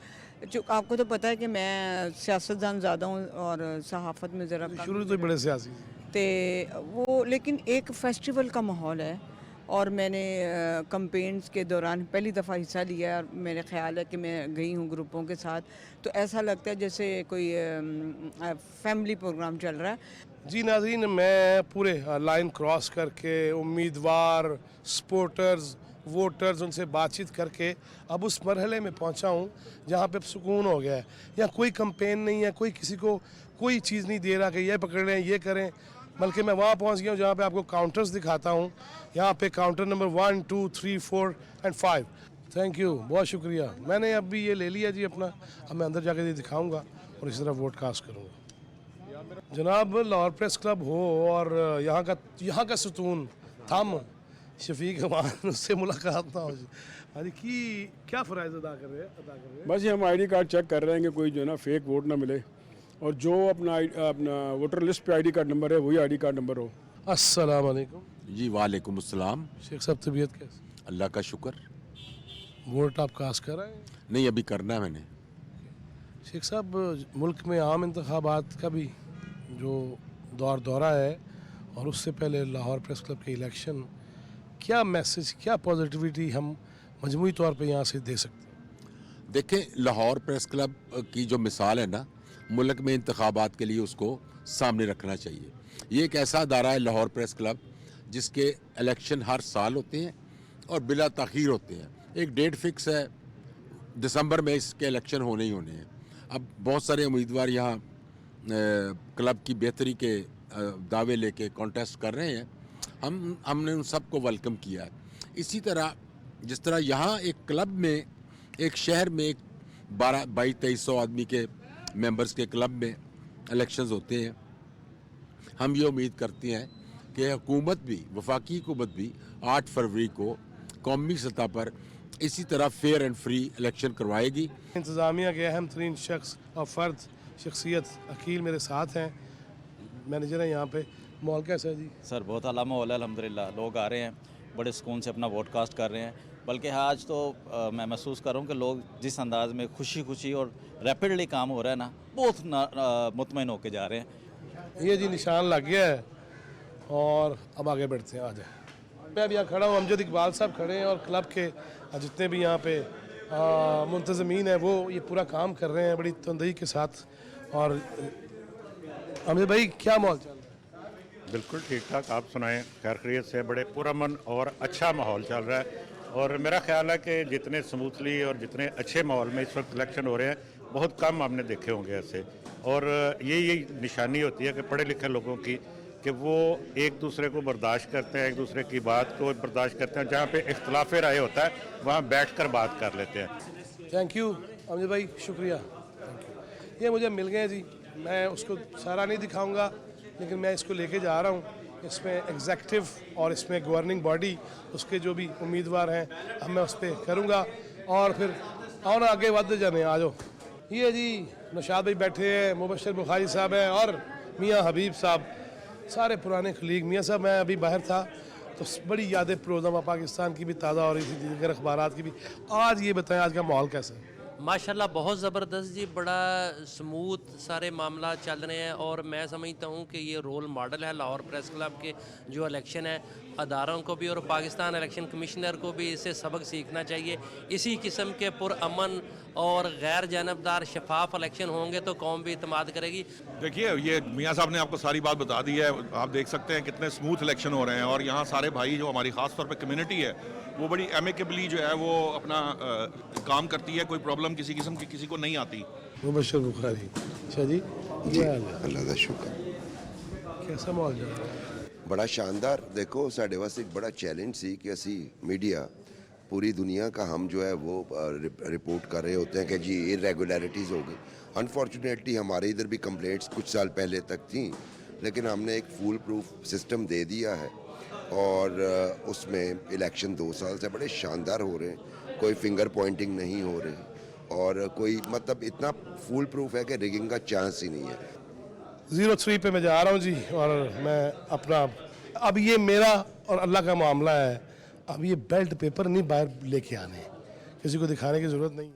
जो आपको तो पता है कि मैं सियासतदान ज़्यादा हूँ और सहाफ़त में ज़रा शुरू तो बड़े सियासी थे वो, लेकिन एक फेस्टिवल का माहौल है और मैंने कैंपेन्स के दौरान पहली दफ़ा हिस्सा लिया और मेरे ख्याल है कि मैं गई हूँ ग्रुपों के साथ, तो ऐसा लगता है जैसे कोई फैमिली प्रोग्राम चल रहा है। जी नाज़रीन, मैं पूरे लाइन क्रॉस करके उम्मीदवार, सपोर्टर्स, वोटर्स, उनसे बातचीत करके अब उस मरहले में पहुंचा हूं जहां पे अब सुकून हो गया है। यहाँ कोई कंपेन नहीं है, कोई किसी को कोई चीज़ नहीं दे रहा कि ये पकड़ लें, ये करें, बल्कि मैं वहाँ पहुँच गया हूँ जहाँ पे आपको काउंटर्स दिखाता हूँ। यहाँ पे counter number 1, 2, 3, 4 and 5। Thank you, बहुत शुक्रिया। मैंने अब भी ये ले लिया जी अपना, अब मैं अंदर जाके ये दिखाऊँगा और इसी तरह वोट कास्ट करूँगा। जनाब, लाहौर प्रेस क्लब हो और यहाँ का सुतून थम शफीक अमान, उससे मुलाकात ना हो। अरे की क्या फ़राइज़ अदा कर रहे हैं? बस ये हम आईडी कार्ड चेक कर रहे हैं कि कोई जो है ना फेक वोट ना मिले और जो अपना वोटर लिस्ट पे आईडी कार्ड नंबर है वही आईडी कार्ड नंबर हो। अस्सलाम वालेकुम। जी वालेकुम अस्सलाम। शेख साहब, तबीयत कैसी? अल्लाह का शुक्र। वोट आप कास्ट कर रहे हैं? नहीं, अभी करना है मैंने। शेख साहब, मुल्क में आम इंतखाबात का भी जो दौरा है और उससे पहले लाहौर प्रेस क्लब के इलेक्शन, क्या मैसेज, क्या पॉजिटिविटी हम मजमूई तौर पे यहाँ से दे सकते हैं? देखें, लाहौर प्रेस क्लब की जो मिसाल है ना, मुल्क में इंतखाबात के लिए उसको सामने रखना चाहिए। ये एक ऐसा अदारा है लाहौर प्रेस क्लब जिसके इलेक्शन हर साल होते हैं और बिला ताख़ीर होते हैं। एक डेट फिक्स है, दिसंबर में इसके इलेक्शन होने ही होने हैं। अब बहुत सारे उम्मीदवार यहाँ क्लब की बेहतरी के दावे लेके कॉन्टेस्ट कर रहे हैं। हमने उन सबको वेलकम किया है। इसी तरह जिस तरह यहाँ एक क्लब में, एक शहर में एक 2200-2300 आदमी के मेंबर्स के क्लब में इलेक्शंस होते हैं, हम ये उम्मीद करते हैं कि हुकूमत भी, वफाकी हुकूमत भी 8 फरवरी को कौमी सतह पर इसी तरह फेयर एंड फ्री इलेक्शन करवाएगी। इंतज़ामिया के अहम तरीन शख्स और फ़र्द शख्सियत अकील मेरे साथ हैं, मैनेजर हैं यहाँ पे। माहौल कैसा है जी? सर बहुत अला माहौल है अल्हम्दुलिल्लाह। लोग आ रहे हैं, बड़े सुकून से अपना वोट कास्ट कर रहे हैं। बल्कि आज तो मैं महसूस कर रहा हूँ कि लोग जिस अंदाज़ में खुशी और रैपिडली काम हो रहा है ना, बहुत मुतमईन होके जा रहे हैं। ये जी निशान लग गया है और अब आगे बढ़ते हैं। आ जाए, मैं अब यहाँ खड़ा हूँ, अमजद इकबाल साहब खड़े हैं और क्लब के जितने भी यहाँ पे मुंतज़मीन हैं वो ये पूरा काम कर रहे हैं बड़ी तंदही के साथ। और अमजद भाई क्या माहौल चल रहा है? बिल्कुल ठीक ठाक, आप सुनाएं? खैर खैरियत से, बड़े पुरअमन और अच्छा माहौल चल रहा है। और मेरा ख्याल है कि जितने स्मूथली और जितने अच्छे माहौल में इस वक्त इलेक्शन हो रहे हैं, बहुत कम हमने देखे होंगे ऐसे। और यही निशानी होती है कि पढ़े लिखे लोगों की, कि वो एक दूसरे को बर्दाश्त करते हैं, एक दूसरे की बात को बर्दाश्त करते हैं। जहाँ पे इख्तलाफ राय होता है वहाँ बैठकर बात कर लेते हैं। थैंक यू अमजद भाई, शुक्रिया, थैंक यू। ये मुझे मिल गए जी, मैं उसको सारा नहीं दिखाऊंगा, लेकिन मैं इसको लेके जा रहा हूँ। इसमें एग्जेक्टिव और इसमें गवर्निंग बॉडी, उसके जो भी उम्मीदवार हैं, अब मैं उस पर करूँगा और फिर और आगे बढ़ते जाने। आ जाओ। ये जी नौशाद भाई बैठे हैं, मुबशर बुखारी साहब हैं और मियाँ हबीब साहब, सारे पुराने खलीग। मियाँ साहब मैं अभी बाहर था तो बड़ी यादें प्रोग्राम पाकिस्तान की भी ताज़ा हो रही थी, दीगर अखबारात की भी। आज ये बताएं, आज का माहौल कैसा है? माशाल्लाह बहुत ज़बरदस्त जी, बड़ा स्मूथ सारे मामला चल रहे हैं। और मैं समझता हूँ कि ये रोल मॉडल है लाहौर प्रेस क्लब के जो इलेक्शन है, अदारों को भी और पाकिस्तान इलेक्शन कमिश्नर को भी इससे सबक सीखना चाहिए। इसी किस्म के पुरअमन और गैर जानबदार शफाफ इलेक्शन होंगे तो कौम भी इत्मीद करेगी। देखिए, ये मियाँ साहब ने आपको सारी बात बता दी है। आप देख सकते हैं कितने स्मूथ इलेक्शन हो रहे हैं और यहाँ सारे भाई जो हमारी ख़ास तौर पे कम्युनिटी है वो बड़ी एमिकेबली जो है वो अपना काम करती है। कोई प्रॉब्लम किसी किस्म की किसी को नहीं आती। मुबशर बुखारी, अच्छा जी, अल्लाह का शुक्र। कैसा माहौल चल रहा है? बड़ा शानदार। देखो साढ़े वास्ते एक बड़ा चैलेंज सी कि असी मीडिया पूरी दुनिया का हम जो है वो रिपोर्ट कर रहे होते हैं कि जी इरेगुलरिटीज़ हो गई। अनफॉर्चुनेटली हमारे इधर भी कंप्लेंट्स कुछ साल पहले तक थी, लेकिन हमने एक फुल प्रूफ सिस्टम दे दिया है और उसमें इलेक्शन 2 साल से बड़े शानदार हो रहे हैं। कोई फिंगर पॉइंटिंग नहीं हो रही और कोई मतलब इतना फुल प्रूफ है कि रिगिंग का चांस ही नहीं है। 03 पे मैं जा रहा हूँ जी और मैं अपना, अब ये मेरा और अल्लाह का मामला है। अब ये बेल्ट पेपर नहीं बाहर लेके आने, किसी को दिखाने की ज़रूरत नहीं है।